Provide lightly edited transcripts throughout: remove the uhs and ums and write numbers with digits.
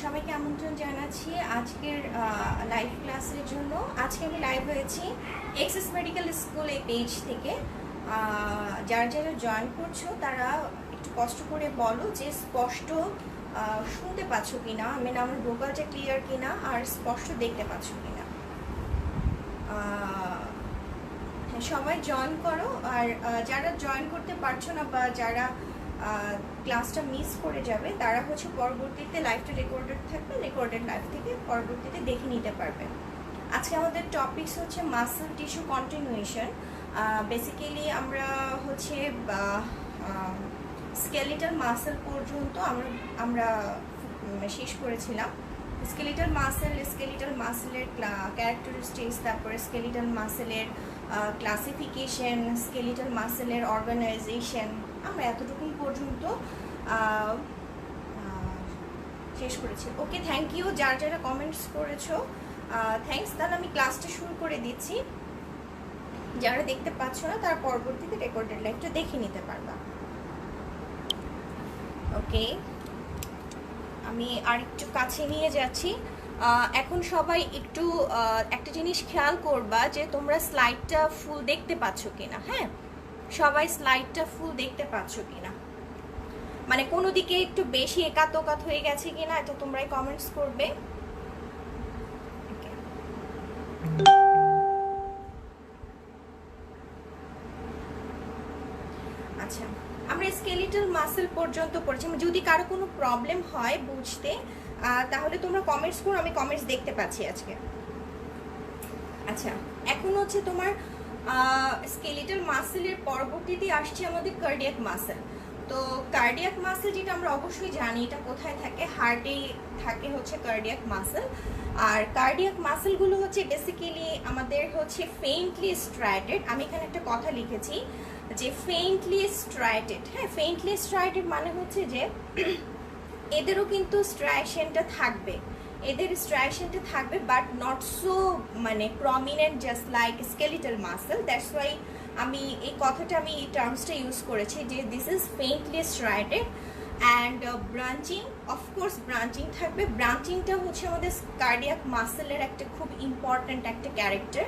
সবাইকে আমন্ত্রণ জানাচ্ছি আজকের লাইভ ক্লাসের জন্য। আজকে আমি লাইভ হয়েছি এক্সেস মেডিকেল স্কুল এই পেজ থেকে। যারা যারা জয়েন করছো তারা একটু কষ্ট করে বলো যে স্পষ্ট শুনতে পাচ্ছ কিনা, আমার ভোকালটা ক্লিয়ার কিনা আর স্পষ্ট দেখতে পাচ্ছ কিনা। সবাই জয়েন করো। আর যারা জয়েন করতে পারছো না বা যারা ক্লাসটা মিস করে যাবে তারা হচ্ছে পরবর্তীতে লাইভটা রেকর্ডেড থাকবে, রেকর্ডেড লাইভ থেকে পরবর্তীতে দেখে নিতে পারবে। আজকে আমাদের টপিকস হচ্ছে মাসল টিস্যু কন্টিনিউয়েশন। বেসিক্যালি আমরা হচ্ছে স্কেলিটাল মাসল পর্যন্ত আমরা শেষ করেছিলাম। স্কেলিটাল মাসেলের ক্যারেক্টারিস্টিক্স, তারপরে স্কেলিটাল মাসেলের ক্লাসিফিকেশন, স্কেলিটাল মাসেলের অর্গানাইজেশন, আমরা এতটুকু পর্যন্ত শেষ করেছি। ওকে, থ্যাংক ইউ যারা যারা কমেন্টস করেছো, থ্যাংকস। তাহলে আমি ক্লাসটা শুরু করে দিচ্ছি। যারা দেখতে পাচ্ছ না তারা পরবর্তীতে রেকর্ডেড লাইভটা দেখে নিতে পারবা। ওকে, আমি আর একটু কাছে নিয়ে যাচ্ছি। এখন সবাই একটু একটা জিনিস খেয়াল করবা যে তোমরা স্লাইডটা ফুল দেখতে পাচ্ছ কিনা। হ্যাঁ, সবাই স্লাইডটা ফুল দেখতে পাচ্ছ কিনা, মানে কোনো দিকে একটু বেশি একাত ওকাত হয়ে গেছে কিনা এটা তোমরাই কমেন্টস করবে। আচ্ছা, আমরা স্কেলিটাল মাসল পর্যন্ত পড়েছি। যদি কারো কোনো প্রবলেম হয় বুঝতে তাহলে তোমরা কমেন্টস করো, আমি কমেন্টস দেখতে পাচ্ছি আজকে। আচ্ছা, এখন হচ্ছে তোমার স্কেলিটাল মাসেলের পরবর্তীতে আসছে আমাদের কার্ডিয়াক মাসেল। তো কার্ডিয়াক মাসেল যেটা আমরা অবশ্যই জানি এটা কোথায় থাকে, হার্টে থাকে হচ্ছে কার্ডিয়াক মাসেল। আর কার্ডিয়াক মাসেলগুলো হচ্ছে বেসিক্যালি আমাদের হচ্ছে ফেইন্টলি স্ট্রাইটেড। আমি এখানে একটা কথা লিখেছি যে ফেইন্টলি স্ট্রাইটেড। হ্যাঁ, ফেইন্টলি স্ট্রাইটেড মানে হচ্ছে যে এদেরও কিন্তু স্ট্রাইশনটা থাকবে, এদের স্ট্রাইশনটা থাকবে বাট নট সো মানে prominent just like skeletal muscle. That's why আমি এই কথাটা আমি এই টার্মসটা ইউজ করেছি যে this is faintly striated. And branching, of course branching থাকবে। ব্রাঞ্চিংটা হচ্ছে আমাদের কার্ডিয়াক মাসেলের একটা খুব ইম্পর্ট্যান্ট একটা character,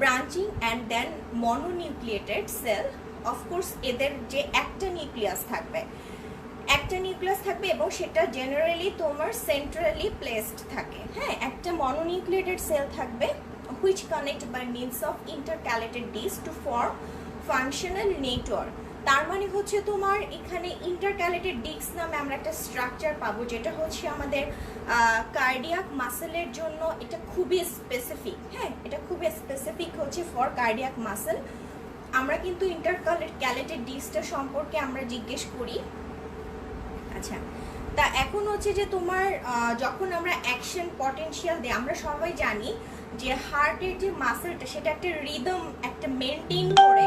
branching. And then mononucleated cell, of course এদের যে একটা নিউক্লিয়াস থাকবে, একটা নিউক্লিয়াস থাকবে এবং সেটা জেনারেলি তোমার সেন্ট্রালি প্লেসড থাকে। হ্যাঁ, একটা মনোনিউক্লিয়েটেড সেল থাকবে which connect by means of intercalated disc to form functional network। তার মানে হচ্ছে তোমার এখানে ইন্টারক্যালেটেড ডিস্ক নামে আমরা একটা স্ট্রাকচার পাবো, যেটা হচ্ছে আমাদের কার্ডিয়াক মাসেলের জন্য এটা খুবই স্পেসিফিক। হ্যাঁ, এটা খুবই স্পেসিফিক হচ্ছে ফর কার্ডিয়াক মাসেল। আমরা কিন্তু ইন্টারক্যালেটেড ডিস্কটা সম্পর্কে আমরা জিজ্ঞেস করি। আচ্ছা, তা এখন হচ্ছে যে তোমার যখন আমরা অ্যাকশন পটেনশিয়াল দিই, আমরা সবাই জানি যে হার্টের যে মাসেলটা সেটা একটা রিদম একটা মেনটেন করে,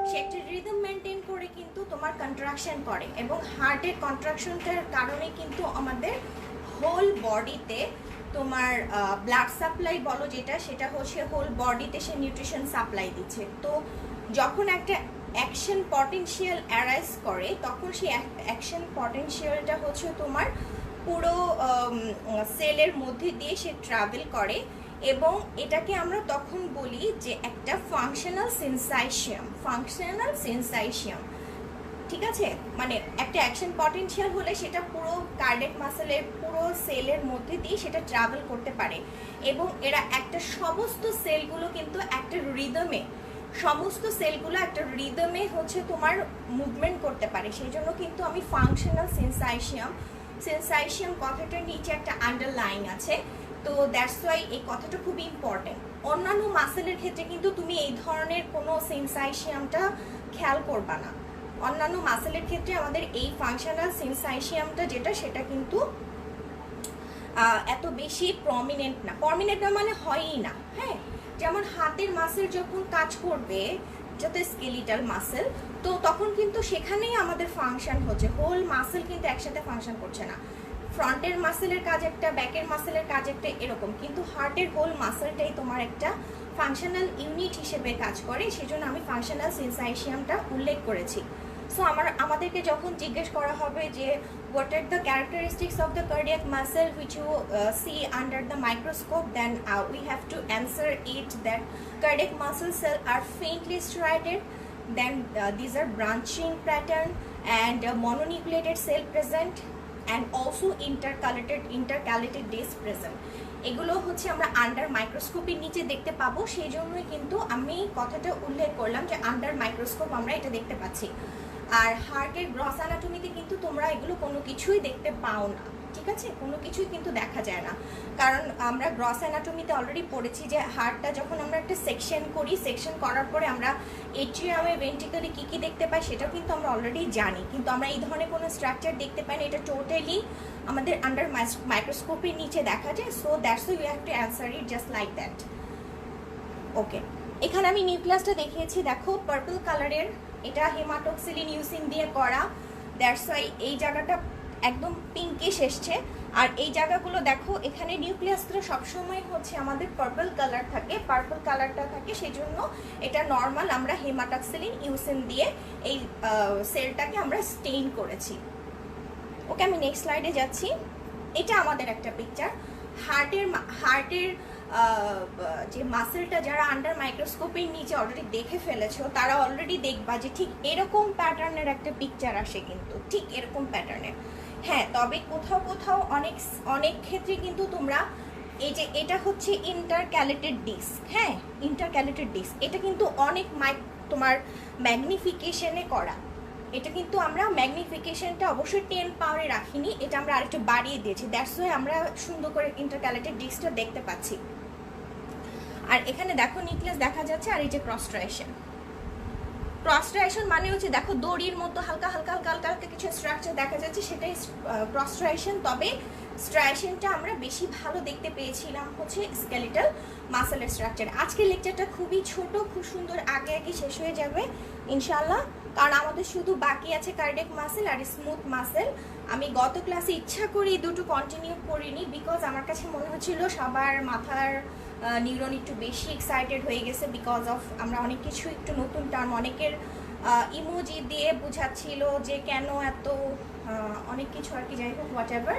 সে একটা রিদম মেনটেন করে কিন্তু তোমার কন্ট্রাকশন করে এবং হার্টের কন্ট্রাকশনটার কারণে কিন্তু আমাদের হোল বডিতে তোমার ব্লাড সাপ্লাই বলো যেটা, সেটা হচ্ছে হোল বডিতে সে নিউট্রিশন সাপ্লাই দিচ্ছে। তো যখন একটা অ্যাকশন পটেনশিয়াল অ্যারাইজ করে তখন সেই অ্যাকশন পটেনশিয়ালটা হচ্ছে তোমার পুরো সেলের মধ্যে দিয়ে সে ট্রাভেল করে এবং এটাকে আমরা তখন বলি যে একটা ফাংশনাল সেন্সাইশিয়াম। ঠিক আছে, মানে একটা অ্যাকশন পটেনশিয়াল হলে সেটা পুরো কার্ডিয়াক মাসেলের পুরো সেলের মধ্যে দিয়ে সেটা ট্রাভেল করতে পারে এবং এরা একটা সমস্ত সেলগুলো কিন্তু একটা রিদমে, সমস্ত সেলগুলো একটা রিদমে হচ্ছে তোমার মুভমেন্ট করতে পারে। সেই জন্য কিন্তু আমি ফাংশনাল সেন্সাইশিয়াম কথাটার নিচে একটা আন্ডারলাইন আছে। তো দ্যাটস ওয়াই এই কথাটা খুব ইম্পর্টেন্ট। অন্যান্য মাসেলের ক্ষেত্রে কিন্তু তুমি এই ধরনের কোনো সেন্সাইশিয়ামটা খেয়াল করবা না। অন্যান্য মাসেলের ক্ষেত্রে আমাদের এই ফাংশনাল সেন্সাইশিয়ামটা যেটা, সেটা কিন্তু এত বেশি প্রমিনেন্ট না মানে হয়ই না। হ্যাঁ, যেমন হাতের মাসেল যখন কাজ করবে যত স্কেলিটাল মাসেল, তো তখন কিন্তু সেখানেই আমাদের ফাংশন হচ্ছে, হোল মাসেল কিন্তু একসাথে ফাংশন করছে না। ফ্রন্টের মাসেলের কাজ একটা, ব্যাকের মাসেলের কাজ একটা, এরকম। কিন্তু হার্টের হোল মাসেলটাই তোমার একটা ফাংশনাল ইউনিট হিসেবে কাজ করে, সেজন্য আমি ফাংশনাল সেন্সাইশিয়ামটা উল্লেখ করেছি। সো আমাদেরকে যখন জিজ্ঞেস করা হবে যে what are the characteristics of the cardiac muscle which you see under the microscope, then we have to answer it that cardiac muscle cells are faintly striated, then these are branching pattern and mononucleated cell present and also intercalated disc present. এগুলো হচ্ছে আমরা under মাইক্রোস্কোপের নিচে দেখতে পাবো, সেই জন্যই কিন্তু আমি কথাটা উল্লেখ করলাম যে আন্ডার মাইক্রোস্কোপ আমরা এটা দেখতে পাচ্ছি। আর হার্টের গ্রস অ্যানাটমিতে কিন্তু তোমরা এগুলো কোনো কিছুই দেখতে পাও না, ঠিক আছে, কোনো কিছুই কিন্তু দেখা যায় না, কারণ আমরা গ্রস অ্যানাটমিতে অলরেডি পড়েছি যে হার্টটা যখন আমরা একটা সেকশন করি, সেকশন করার পরে আমরা এট্রিয়ামে ভেন্ট্রিকলে কী কী দেখতে পাই সেটাও কিন্তু আমরা অলরেডি জানি, কিন্তু আমরা এই ধরনের কোনো স্ট্রাকচার দেখতে পাই না, এটা টোটালি আমাদের আন্ডার মাইক্রোস্কোপের নিচে দেখা যায়। So that's you have to answer it just like that. Okay, এখানে আমি নিউক্লিয়াসটা দেখিয়েছি, দেখো পার্পল কালারের, এটা হেমাটোক্সিলিন ইউসিন দিয়ে করা, দ্যাটস ওয়াই এই জায়গাটা একদম পিঙ্কিশ এসছে। আর এই জায়গাগুলো দেখো, এখানে নিউক্লিয়াসগুলো সবসময় হচ্ছে আমাদের পার্পল কালার থাকে, পার্পল কালারটা থাকে, সেই জন্য এটা নর্মাল আমরা হেমাটোক্সিলিন ইউসিন দিয়ে এই সেলটাকে আমরা স্টেইন করেছি। ওকে, আমি নেক্সট স্লাইডে যাচ্ছি। এটা আমাদের একটা পিকচার হার্টের যে মাসেলটা যারা আন্ডার মাইক্রোস্কোপের নিচে অলরেডি দেখে ফেলেছো তারা অলরেডি দেখবা যে ঠিক এরকম প্যাটার্নের একটা পিকচার আসে, কিন্তু ঠিক এরকম প্যাটার্নের। হ্যাঁ, তবে কোথাও কোথাও অনেক ক্ষেত্রে কিন্তু তোমরা এই যে এটা হচ্ছে ইন্টারক্যালেটেড ডিস্ক, হ্যাঁ ইন্টারক্যালেটেড ডিস্ক, এটা কিন্তু অনেক তোমার ম্যাগনিফিকেশনে করা, এটা কিন্তু আমরা ম্যাগনিফিকেশনটা অবশ্যই 10 পাওয়ারে রাখিনি, এটা আমরা আরেকটু বাড়িয়ে দিয়েছি, দ্যাটস ওয়াই আমরা সুন্দর করে ইন্টারক্যালেটেড ডিস্কটা দেখতে পাচ্ছি। আর এখানে দেখো নিউক্লিয়াস দেখা যাচ্ছে, আর এই যে ক্রস-স্ট্রাইয়েশন মানে হচ্ছে দেখো দড়ির মতো হালকা হালকা হালকা হালকা হালকা কিছু স্ট্রাকচার দেখা যাচ্ছে, সেটাই ক্রস-স্ট্রাইয়েশন। তবে স্ট্রাইয়েশনটা আমরা বেশি ভালো দেখতে পেয়েছিলাম হচ্ছে স্কেলিটাল মাসেলের স্ট্রাকচার। আজকের লেকচারটা খুবই ছোট, খুব সুন্দর, আগে আগে শেষ হয়ে যাবে ইনশাল্লাহ, কারণ আমাদের শুধু বাকি আছে কার্ডিয়াক মাসেল আর স্মুথ মাসেল। আমি গত ক্লাসে ইচ্ছা করি দুটো কন্টিনিউ করিনি, বিকজ আমার কাছে মনে হচ্ছিল সবার মাথার নিউরন একটু বেশি এক্সাইটেড হয়ে গেছে, বিকজ অফ আমরা অনেক কিছু একটু নতুন টার্ম, অনেকের ইমোজি দিয়ে বোঝাচ্ছিল যে কেন এত অনেক কিছু আর কি, যাই হোক হোয়াট এভার,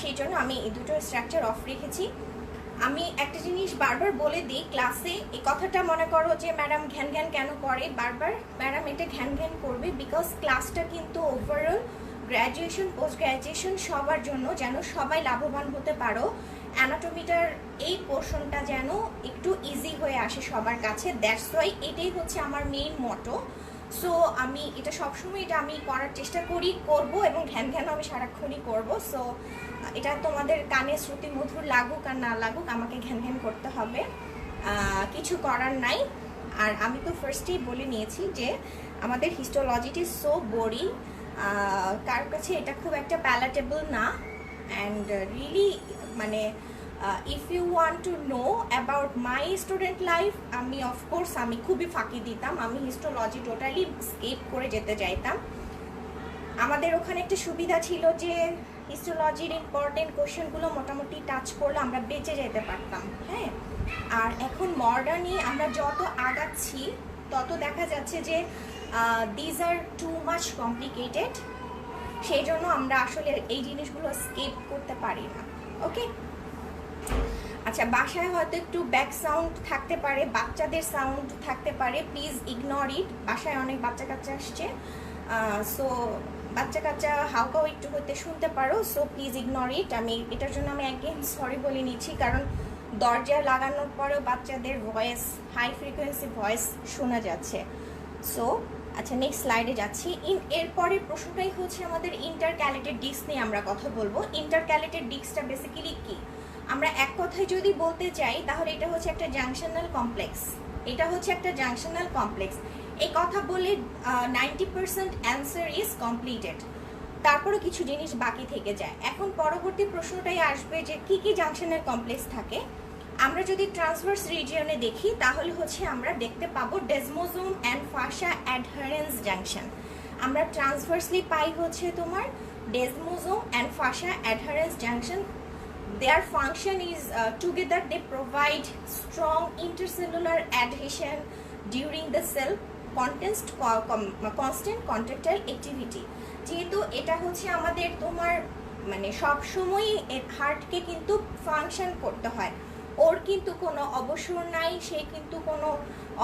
সেই জন্য আমি এই দুটো স্ট্রাকচার অফ রেখেছি। আমি একটা জিনিস বারবার বলে দিই ক্লাসে, এই কথাটা মনে করো যে ম্যাডাম ঘ্যান ঘ্যান কেন করে বারবার, ম্যাডাম এটা ঘ্যান ঘ্যান করবে বিকজ ক্লাসটা কিন্তু ওভারঅল গ্র্যাজুয়েশন পোস্ট গ্র্যাজুয়েশন সবার জন্য, যেন সবাই লাভবান হতে পারো, অ্যানাটমিটার এই পোর্শনটা যেন একটু ইজি হয়ে আসে সবার কাছে, দ্যাটস ওয়াই এটাই হচ্ছে আমার মেইন মটো। সো আমি এটা সবসময় এটা আমি করার চেষ্টা করব, এবং ঘ্যান ঘ্যান আমি সারাক্ষণই করব। সো এটা তোমাদের কানে শ্রুতি মধুর লাগুক আর না লাগুক, আমাকে ঘ্যান ঘ্যান করতে হবে, কিছু করার নাই। আর আমি তো ফার্স্টেই বলে নিয়েছি যে আমাদের হিস্টোলজিটি সো বোরিং, কার কাছে এটা খুব একটা প্যালাটেবল না, অ্যান্ড রিয়েলি মানে if you want to know about my student life, আমি অফকোর্স আমি খুবই ফাঁকি দিতাম, আমি হিস্টোলজি টোটালি স্কিপ করে যেতে চাইতাম। আমাদের ওখানে একটা সুবিধা ছিল যে হিস্টোলজির ইম্পর্টেন্ট কোয়েশ্চেনগুলো মোটামুটি টাচ করলে আমরা বেঁচে যেতে পারতাম, হ্যাঁ। আর এখন মডার্নি আমরা যত আগাচ্ছি তত দেখা যাচ্ছে যে these are too much complicated, সেই জন্য আমরা আসলে এই জিনিসগুলো স্কিপ করতে পারি না। ওকে, আচ্ছা, বাসায় হয়তো একটু ব্যাক সাউন্ড থাকতে পারে, বাচ্চাদের সাউন্ড থাকতে পারে, প্লিজ ইগনোর ইট, বাসায় অনেক বাচ্চা কাচ্চা আসছে, সো বাচ্চা কাচ্চা হালকাও একটু হতে শুনতে পারো, সো প্লিজ ইগনোর ইট। আমি এটার জন্য আমি অ্যাগেন সরি বলে নিচ্ছি, কারণ দরজা লাগানোর পরেও বাচ্চাদের ভয়েস, হাই ফ্রিকোয়েন্সি ভয়েস শোনা যাচ্ছে। সো আচ্ছা, নেক্সট স্লাইডে যাচ্ছি। এরপরের প্রশ্নটাই হচ্ছে আমাদের ইন্টারক্যালেটেড ডিস্ক নিয়ে আমরা কথা বলবো। ইন্টারক্যালেটেড ডিস্কটা বেসিক্যালি কি, আমরা এক কথায় যদি বলতে চাই তাহলে এটা হচ্ছে একটা জাংশনাল কমপ্লেক্স, এটা হচ্ছে একটা জাংশনাল কমপ্লেক্স। এই কথা বলে 90% অ্যান্সার ইজ কমপ্লিটেড, তারপরে কিছু জিনিস বাকি থেকে যায়। এখন পরবর্তী প্রশ্নটাই আসবে যে কি কি জাংশনাল কমপ্লেক্স থাকে। আমরা যদি ট্রান্সভার্স রিজিয়নে দেখি তাহলে হচ্ছে আমরা দেখতে পাবো ডেসমোজোম অ্যান্ড ফাসা অ্যাডহারেন্স জাংশন। আমরা ট্রান্সভার্সলি পাই হচ্ছে তোমার desmosome and fascia adherens junction. Their function is together they provide strong intercellular adhesion during the cell constant contractile activity. যেহেতু এটা হচ্ছে আমাদের তোমার মানে সবসময় হার্টকে কিন্তু ফাংশন করতে হয়, ওর কিন্তু কোনো অবসর নাই, সে কিন্তু কোনো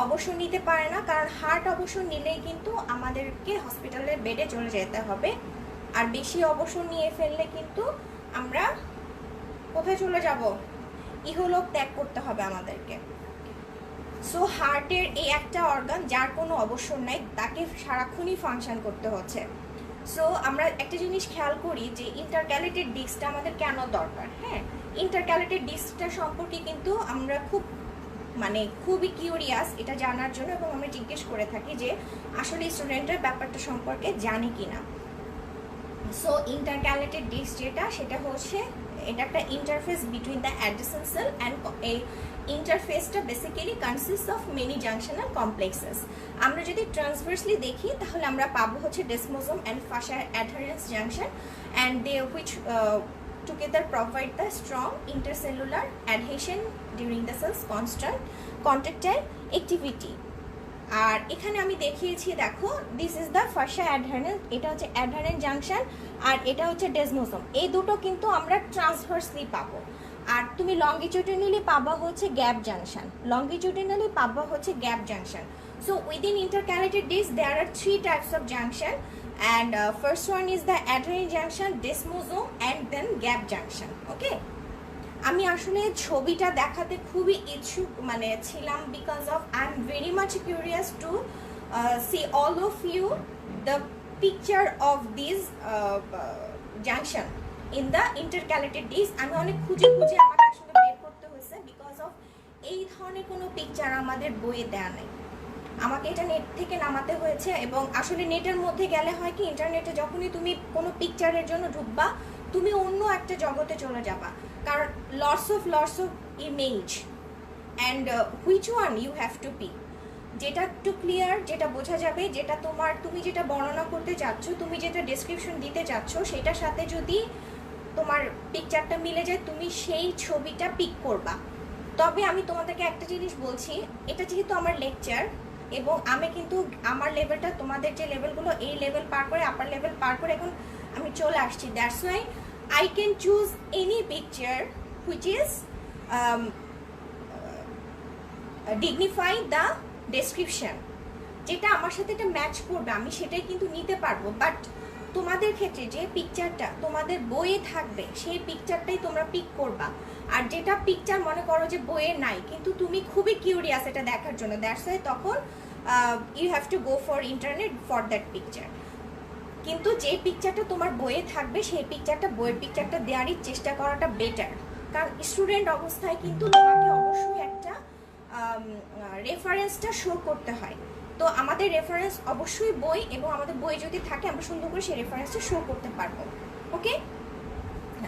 অবসর নিতে পারে না, কারণ হার্ট অবসর নিলেই কিন্তু আমাদেরকে হসপিটালের বেডে চলে যেতে হবে, আর বেশি অবসর নিয়ে ফেললে কিন্তু আমরা কোথায় চলে যাব, ইহলোক ত্যাগ করতে হবে আমাদেরকে। সো হার্টের এই একটা অর্গান যার কোনো অবসর নাই, তাকে সারাক্ষণই ফাংশন করতে হচ্ছে। সো আমরা একটা জিনিস খেয়াল করি যে ইন্টারক্যালেটেড ডিস্কটা আমাদের কেন দরকার। হ্যাঁ, ইন্টারক্যালেটেড ডিস্কটা সম্পর্কে কিন্তু আমরা খুবই কিউরিয়াস এটা জানার জন্য, এবং আমরা জিজ্ঞেস করে থাকি যে আসলে স্টুডেন্টের ব্যাপারটা সম্পর্কে জানে কিনা। সো ইন্টারক্যালেটেড ডিস্ক যেটা, সেটা হচ্ছে এটা একটা interface between the adjacent cell and এই ইন্টারফেসটা basically consist of many junctional complexes. আমরা যদি ট্রান্সভার্সলি দেখি তাহলে আমরা পাবো হচ্ছে desmosome and fascia adherens junction, and they which together provide the strong intercellular adhesion during the cell's constant contractile activity. আর এখানে আমি দেখিয়েছি, দেখো দিস ইজ দ্য ফাসা অ্যাডহারেন্স, এটা হচ্ছে অ্যাডহারেন্ট জাংশন, আর এটা হচ্ছে ডেসমোজোম। এই দুটো কিন্তু আমরা ট্রান্সভার্সলি পাবো, আর তুমি লঙ্গিটিউডিনালি পাবা হচ্ছে গ্যাপ জাংশন, লঙ্গিটিউডিনালি পাবা হচ্ছে gap junction. So within intercalated disc there are 3 types of junction, and first one is the adherent junction, desmosome, and then gap junction. Okay, আমি আসলে ছবিটা দেখাতে খুবই ইচ্ছুক ছিলাম, because of I'm very much curious to see all of you the picture of this junction in the intercalated disc. আমি অনেক খুঁজে আমাকে আসলে বের করতে হয়েছে, because of এই ধরনের কোনো পিকচার আমাদের বইয়ে দেয়া নাই, আমাকে এটা নেট থেকে নামাতে হয়েছে। এবং আসলে নেটের মধ্যে গেলে হয় কি, ইন্টারনেটে যখনই তুমি কোনো পিকচারের জন্য ঢুকবা, তুমি অন্য একটা জগতে চলে যাবা, কারণ lots of image, and which one you have to pick, যেটা একটু ক্লিয়ার, যেটা বোঝা যাবে, যেটা তুমি যেটা বর্ণনা করতে চাচ্ছ, তুমি যেটা ডেসক্রিপশন দিতে চাচ্ছ, সেটার সাথে যদি তোমার পিকচারটা মিলে যায়, তুমি সেই ছবিটা পিক করবা। তবে আমি তোমাদেরকে একটা জিনিস বলছি, এটা যেহেতু আমার লেকচার, এবং আমি কিন্তু আমার লেভেলটা, তোমাদের যে লেভেলগুলো, এই লেভেল পার করে আপার লেভেল পার করে এখন আমি চলে আসছি, that's why I can choose any picture which is dignify the description, যেটা আমার সাথে এটা ম্যাচ করবে, আমি সেটাই কিন্তু নিতে পারবো। বাট তোমাদের ক্ষেত্রে যে পিকচারটা তোমাদের বইয়ে থাকবে, সেই পিকচারটাই তোমরা পিক করবা। আর যেটা পিকচার মনে করো যে বইয়ে নাই, কিন্তু তুমি খুবই কিউরিয়াস এটা দেখার জন্য, দ্যাটস ওয়াই তখন you have to go for internet for that picture. কিন্তু যে পিকচারটা তোমার বইয়ে থাকবে, সেই পিকচারটা, বইয়ের পিকচারটা দেওয়ারই চেষ্টা করাটা বেটার, কারণ স্টুডেন্ট অবস্থায় কিন্তু তোমাকে অবশ্যই একটা রেফারেন্সটা শো করতে হয়। তো আমাদের রেফারেন্স অবশ্যই বই, এবং আমাদের বই যদি থাকে আমরা সুন্দর করে সেই রেফারেন্সটা শো করতে পারবো। ওকে,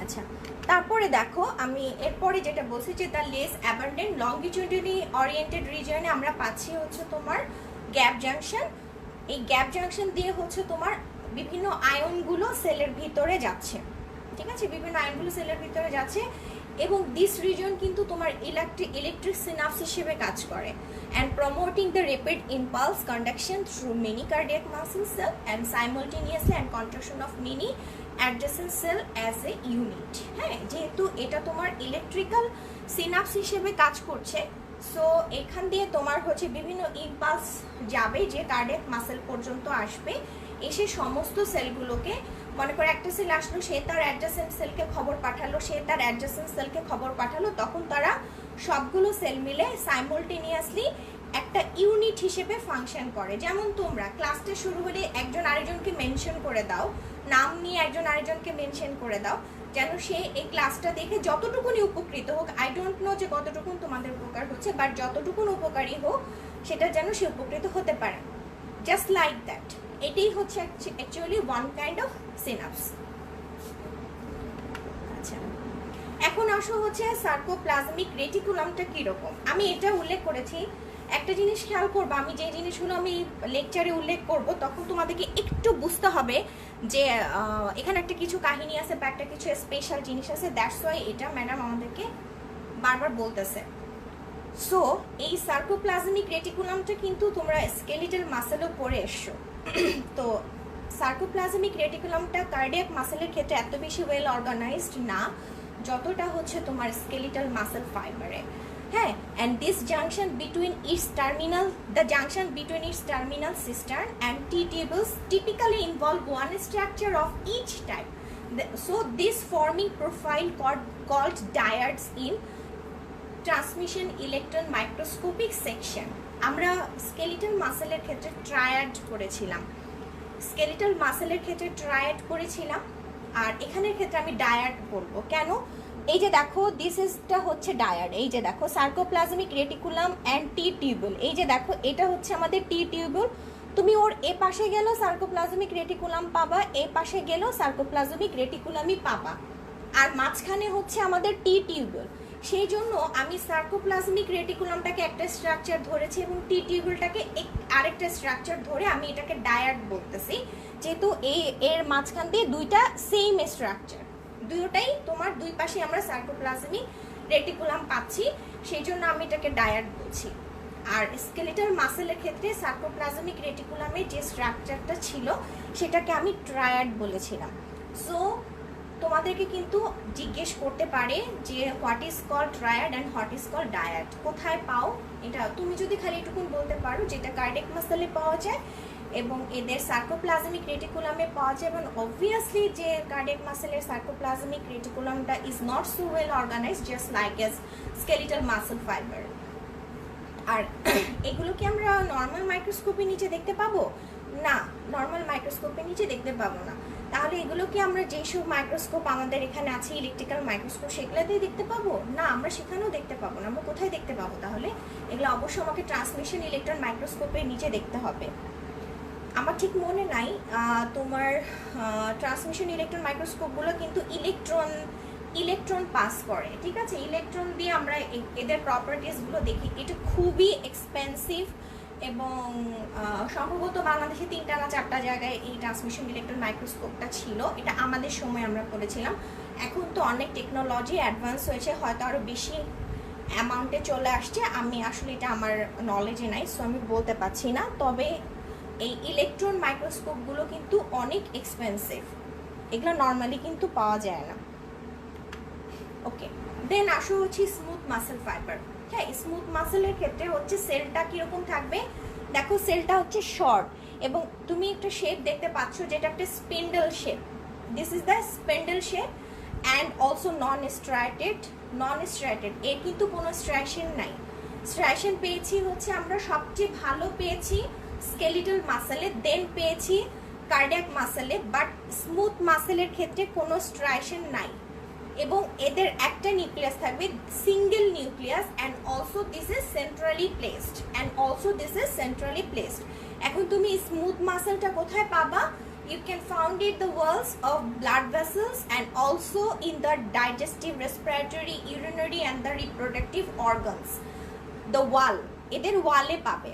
আচ্ছা, তারপরে দেখো আমি এরপরে যেটা বলছি যে দ্য লেস অ্যাবান্ডেন্ট লঙ্গিটিউডিনালি ওরিয়েন্টেড রিজিয়নে আমরা পাচ্ছি হচ্ছে তোমার গ্যাপ জাংশন। এই গ্যাপ জাংশন দিয়ে হচ্ছে তোমার বিভিন্ন আয়নগুলো সেলের ভিতরে যাচ্ছে, ঠিক আছে, বিভিন্ন আয়নগুলো সেলের ভিতরে যাচ্ছে, এবং দিস রিজন কিন্তু তোমার ইলেকট্রিক সিনাপস হিসেবে কাজ করে, and promoting the rapid impulse conduction through many cardiac muscle cell and simultaneously and contraction of many adjacent cell as a unit. হ্যাঁ, যেহেতু এটা তোমার ইলেকট্রিক্যাল সিনাপস হিসেবে কাজ করছে, সো এখান দিয়ে তোমার হচ্ছে বিভিন্ন ইম্পালস যাবে যে কার্ডিয়াক মাসেল পর্যন্ত আসবে, এসে সমস্ত সেলগুলোকে, মনে করে একটা সেল আসলো, সে তার অ্যাডজাসেন্ট সেলকে খবর পাঠালো, সে তার অ্যাডজাসেন্ট সেলকে খবর পাঠালো, তখন তারা সবগুলো সেল মিলে সাইমultaneously একটা ইউনিট হিসেবে ফাংশন করে। যেমন তোমরা ক্লাসটা শুরু হলে একজন আরেকজনকে মেনশন করে দাও, নাম নিয়ে একজন আরেকজনকে মেনশন করে দাও, যেন সে এই ক্লাসটা দেখে যতটুকুনি উপকৃত হোক, আই ডোন্ট নো যে কতটুকুন তোমাদের উপকার হচ্ছে, বাট যতটুকুন উপকারী হোক সেটা যেন সে উপকৃত হতে পারে, জাস্ট লাইক দ্যাট। এটাই হচ্ছে actually one kind of synapse. আচ্ছা, এখন আসো হচ্ছে সার্কোপ্লাজমিক রেটিকুলামটা কীরকম। আমি এটা উল্লেখ করেছি, একটা জিনিস খেয়াল করবো, আমি যে জিনিসগুলো আমি লেকচারে উল্লেখ করব তখন তোমাদেরকে একটু বুঝতে হবে যে এখানে একটা কিছু কাহিনী আছে বা একটা কিছু স্পেশাল জিনিস আছে, দ্যাটস ওয়াই এটা ম্যাডাম আমাদেরকে বারবার বলতেছে। সো এই সার্কোপ্লাজমিক রেটিকুলামটা কিন্তু তোমরা স্কেলিটাল মাসেলও পড়ে এসছো। তো সার্কোপ্লাজমিক রেটিকুলামটা কার্ডিয়াক মাসেলের ক্ষেত্রে এত বেশি ওয়েল অর্গানাইজড না যতটা হচ্ছে তোমার স্কেলিটাল মাসেল ফাইবারে। হ্যাঁ, and this junction between its terminal cistern and T-tubules typically involve one structure of each type. So this forming profile called dyads in transmission electron microscopic section. আমরা skeletal মাসেলের ক্ষেত্রে triad করেছিলাম, আর এখানের ক্ষেত্রে আমি dyad বলবো। কেন? এই যে দেখো দিস ইজটা হচ্ছে ডায়াড, এই যে দেখো sarcoplasmic reticulum and T tubule, এই যে দেখো এটা হচ্ছে আমাদের টি টিউবুল। তুমি ওর এ পাশে গেলেও সার্কোপ্লাজমিক রেটিকুলাম পাবা, এ পাশে গেলেও সার্কোপ্লাজমিক রেটিকুলামই পাবা, আর মাঝখানে হচ্ছে আমাদের টি টিউবুল। সেই জন্য আমি সার্কোপ্লাজমিক রেটিকুলামটাকে একটা স্ট্রাকচার ধরেছি এবং টি টিউবুলটাকে আরেকটা স্ট্রাকচার ধরে আমি এটাকে ডায়াড বলতেছি, যেহেতু এর মাঝখান দিয়ে দুইটা সেম স্ট্রাকচার, দুটোটাই তোমার দুই পাশে আমরা সার্কোপ্লাজমিক রেটিকুলাম পাচ্ছি, সেই জন্য আমি এটাকে ডায়াড বলছি। আর স্কেলিটাল মাসেলের ক্ষেত্রে সার্কোপ্লাজমিক রেটিকুলামের যে স্ট্রাকচারটা ছিল সেটাকে আমি ট্রায়াড বলেছিলাম। সো তোমাদেরকে কিন্তু জিজ্ঞেস করতে পারে যে what is call triad and what is call dyad, কোথায় পাও? এটা তুমি যদি খালি এটুকুন বলতে পারো যেটা কার্ডিয়াক মাসেলে পাওয়া যায় এবং এদের সার্কোপ্লাজমিক রেটিকুলামে পাওয়া যায়, এবং অবভিয়াসলি যে কার্ডিয়াক মাসেলের সার্কোপ্লাজমিক রেটিকুলামটা is not so well organized just like as skeletal muscle fibre. আর এগুলো কি আমরা নর্মাল মাইক্রোস্কোপের নিচে দেখতে পাবো? না, নর্মাল মাইক্রোস্কোপের নিচে দেখতে পাবো না। তাহলে এগুলো কি আমরা যেসব মাইক্রোস্কোপ আমাদের এখানে আছে ইলেকট্রিক্যাল মাইক্রোস্কোপ সেগুলোতেই দেখতে পাবো? না, আমরা সেখানেও দেখতে পাবো না। আমরা কোথায় দেখতে পাবো তাহলে? এগুলো অবশ্যই আমাকে ট্রান্সমিশন ইলেকট্রন মাইক্রোস্কোপের নিচে দেখতে হবে। আমার ঠিক মনে নাই তোমার ট্রান্সমিশন ইলেকট্রন মাইক্রোস্কোপগুলো কিন্তু ইলেকট্রন পাস করে, ঠিক আছে? ইলেকট্রন দিয়ে আমরা এদের প্রপার্টিসগুলো দেখি। এটা খুবই এক্সপেন্সিভ এবং সম্ভবত বাংলাদেশে 3টা না 4টা জায়গায় এই ট্রান্সমিশন ইলেকট্রন মাইক্রোস্কোপটা ছিল। এটা আমাদের সময় আমরা পড়েছিলাম। এখন তো অনেক টেকনোলজি অ্যাডভান্স হয়েছে, হয়তো আরও বেশি অ্যামাউন্টে চলে আসছে। আমি আসলে এটা আমার নলেজে নাই, সো আমি বলতে পারছি না। তবে এই ইলেকট্রন মাইক্রোস্কোপগুলো কিন্তু অনেক এক্সপেন্সিভ, এগুলো নর্মালি কিন্তু পাওয়া যায় না। ওকে, দেন আসো হচ্ছে স্মুথ মাসেল ফাইবার। হ্যাঁ, স্মুথ মাসেলের ক্ষেত্রে হচ্ছে সেলটা কীরকম থাকবে? দেখো সেলটা হচ্ছে শর্ট এবং তুমি একটা শেপ দেখতে পাচ্ছ যেটা একটা spindle shape. This is the spindle shape and also non striated. এর কিন্তু কোনো স্ট্রাইশন নাই। স্ট্রাইশন পেয়েছি হচ্ছে আমরা সবচেয়ে ভালো পেয়েছি স্কেলিটাল মাসেলে, দেন পেয়েছি কার্ডিয়াক মাসেলে, বাট স্মুথ মাসেলের ক্ষেত্রে কোনো স্ট্রাইশন নাই এবং এদের একটা নিউক্লিয়াস থাকবে, single nucleus, and also this is centrally placed. এখন তুমি স্মুথ মাসেলটা কোথায় পাবা? You can found it the walls of blood vessels and also in the digestive, respiratory, urinary and the reproductive organs. The wall, এদের ওয়ালে পাবে।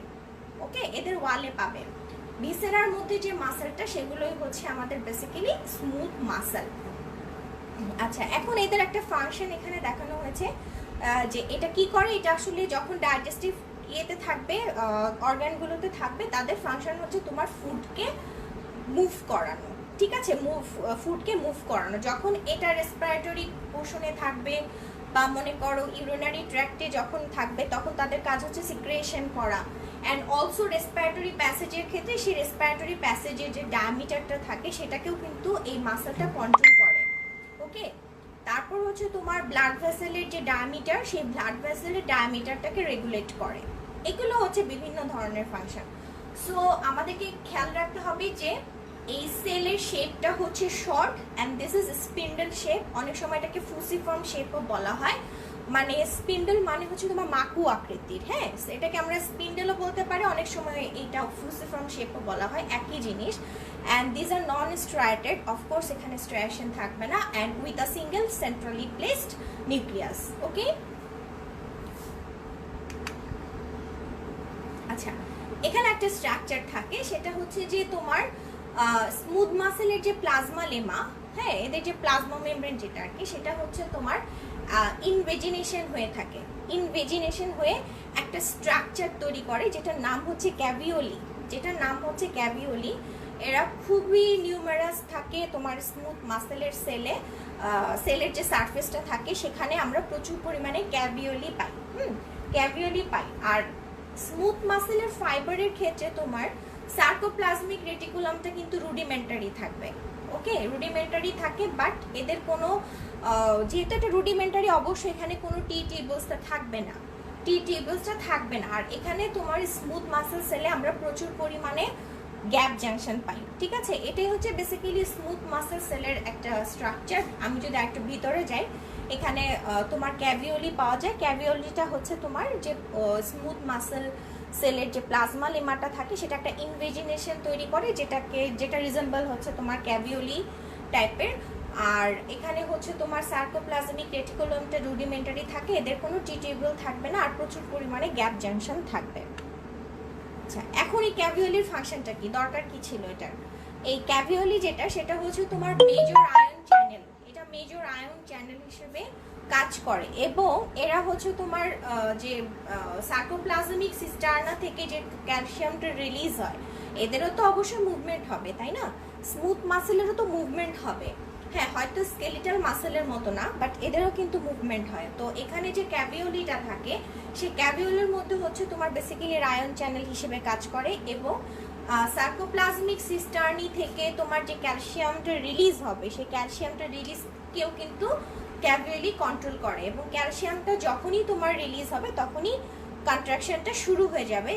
ওকে, এদের ওয়ালে পাবে। ভিসেরার মধ্যে যে মাসেলটা সেগুলোই হচ্ছে আমাদের বেসিক্যালি স্মুথ মাসেল। আচ্ছা, এখন এদের একটা ফাংশন এখানে দেখানো হয়েছে যে এটা কি করে। এটা আসলে যখন ডাইজেস্টিভ ইয়েতে থাকবে, অর্গানগুলোতে থাকবে, তাদের ফাংশন হচ্ছে তোমার ফুডকে মুভ করানো, ঠিক আছে? ফুডকে মুভ করানো। যখন এটা রেসপিরেটরি পোর্শনে থাকবে বা মনে করো ইউরিনারি ট্র্যাক্টে যখন থাকবে, তখন তাদের কাজ হচ্ছে সিক্রেশন করা। অ্যান্ড অলসো রেসপিরেটরি প্যাসেজের ক্ষেত্রে সেই রেসপিরেটরি প্যাসেজের যে ডায়ামিটারটা থাকে সেটাকেও কিন্তু এই মাসেলটা কন্ট্রোল করে। ওকে, তারপর হচ্ছে তোমার ব্লাড ভেসেলের যে ডায়ামিটার, সেই ব্লাড ভেসেলের ডায়ামিটারটাকে রেগুলেট করে। এগুলো হচ্ছে বিভিন্ন ধরনের ফাংশন। সো আমাদেরকে খেয়াল রাখতে হবে যে এই সেলের শেপটা হচ্ছে short and this is spindle shape. অনেক সময় এটাকে ফুসিফর্ম শেপও বলা হয়, মানে স্পিন্ডল মানে হচ্ছে তোমার মাকু আকৃতির। হ্যাঁ, এটাকে আমরা স্পিন্ডলও বলতে পারি, অনেক সময় এইটা ফুসিফর্ম শেপও বলা হয়, একই জিনিস। And this are non striated, of course এখানে স্ট্রাইশন থাকবে না, and with a single centrally placed nucleus. Okay, আচ্ছা, এখানে একটা স্ট্রাকচার থাকে, সেটা হচ্ছে যে তোমার স্মুথ মাসেলের যে প্লাজমা লেমা, হ্যাঁ, এদের যে প্লাজমা মেমব্রেন যেটা আর কি, সেটা হচ্ছে তোমার ইনভেজিনেশন হয়ে থাকে। ইনভেজিনেশন হয়ে একটা স্ট্রাকচার তৈরি করে যেটার নাম হচ্ছে ক্যাভিওলি, এরা খুবই নিউমেরাস থাকে তোমার স্মুথ মাসেলের সেলের যে সারফেসটা থাকে সেখানে আমরা প্রচুর পরিমাণে ক্যাভিওলি পাই। আর স্মুথ মাসেলের ফাইবারের ক্ষেত্রে তোমার সার্কোপ্লাজমিক রেটিকুলামটা কিন্তু রুডিমেন্টারি থাকবে। ওকে, রুডিমেন্টারি থাকে, বাট এদের কোনো যেহেতু এটা রুডিমেন্টারি অবশ্যই এখানে কোনো টিউবুলসটা থাকবে না। আর এখানে তোমার স্মুথ মাসেল সেলে আমরা প্রচুর পরিমাণে গ্যাপ জাংশন পাই। ঠিক আছে, এটাই হচ্ছে বেসিক্যালি স্মুথ মাসেল সেলের একটা স্ট্রাকচার। আমি যদি একটু ভিতরে যাই, এখানে তোমার ক্যাভিওলি পাওয়া যায়। ক্যাভিওলিটা হচ্ছে তোমার যে স্মুথ মাসেল সেলের যে প্লাজমা লেমাটা থাকে সেটা একটা ইনভেজিনেশন তৈরি করে, যেটা রিজেম্বল হচ্ছে তোমার ক্যাভিওলি টাইপের। আর এখানে হচ্ছে তোমার সার্কোপ্লাজমিক রেটিকুলামটা রুডিমেন্টারি থাকে, এদের কোনো টিউবুল থাকবে না, আর প্রচুর পরিমাণে গ্যাপ জাংশন থাকবে। আচ্ছা, এখন এই ক্যাভিওলির ফাংশনটা কি, দরকার কি ছিল এটার? এই ক্যাভিওলি সেটা হচ্ছে তোমার মেজর আয়ন চ্যানেল, এটা মেজর আয়ন চ্যানেল হিসেবে কাজ করে। এবং এরা হচ্ছে তোমার যে সার্কোপ্লাজমিক সিস্টার্না থেকে যে ক্যালসিয়ামটা রিলিজ হয়, এদেরও তো অবশ্যই মুভমেন্ট হবে, তাই না? স্মুথ মাসেলেরও তো মুভমেন্ট হবে, হ্যাঁ, হয়তো স্কেলিটাল মাসেলের মতো না, বাট এদেরও কিন্তু মুভমেন্ট হয়। তো এখানে যে ক্যাভিওলিটা থাকে, সেই ক্যাভিওলির মধ্যে হচ্ছে তোমার বেসিক্যালি আয়ন চ্যানেল হিসেবে কাজ করে। এবং সার্কোপ্লাজমিক সিস্টার্নি থেকে তোমার যে ক্যালসিয়ামটা রিলিজ হবে, সেই ক্যালসিয়ামটা রিলিজকেও কিন্তু ক্যাভিওলি কন্ট্রোল করে। এবং ক্যালসিয়ামটা যখনই তোমার রিলিজ হবে তখনই কন্ট্রাকশনটা শুরু হয়ে যাবে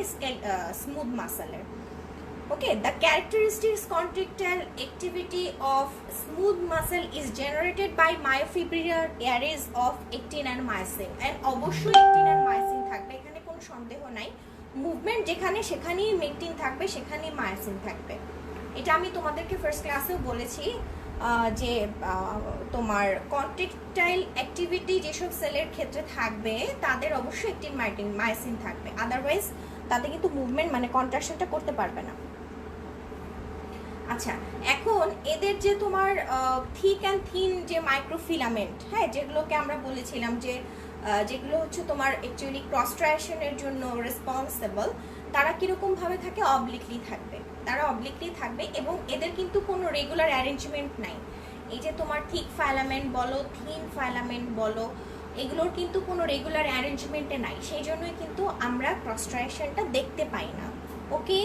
smooth মাসেলের। Okay, the characteristics contractile activity of smooth muscle is generated by myofibrillary arrays of actin and myosin, and অবশ্যই actin and myosin থাকবে, এখানে কোনো সন্দেহ নাই। মুভমেন্ট যেখানে সেখানেই মেকটিন থাকবে, সেখানেই মায়োসিন থাকবে। এটা আমি তোমাদেরকে ফার্স্ট ক্লাসেও বলেছি যে তোমার কন্ট্রাকটাইল অ্যাক্টিভিটি যেসব সেলের ক্ষেত্রে থাকবে তাদের অবশ্যই একটিন মায়োসিন থাকবে, আদারওয়াইজ তাতে কিন্তু মুভমেন্ট মানে কন্ট্রাকশনটা করতে পারবে না। আচ্ছা, এখন এদের যে তোমার থিক অ্যান্ড থিন যে মাইক্রোফিলামেন্ট, হ্যাঁ, যেগুলোকে আমরা বলেছিলাম যে যেগুলো হচ্ছে তোমার অ্যাকচুয়ালি ক্রস ট্রায়াকশনের জন্য রেসপন্সিবল, তারা কীরকমভাবে থাকে? অবলিকলি থাকবে এবং এদের কিন্তু কোনো রেগুলার অ্যারেঞ্জমেন্ট নাই। এই যে তোমার থিক ফাইলামেন্ট বলো, থিন ফাইলামেন্ট বলো, এগুলোর কিন্তু কোনো রেগুলার অ্যারেঞ্জমেন্টে নাই, সেই জন্যই কিন্তু আমরা ক্রস ট্রায়াকশনটা দেখতে পাই না। ওকে,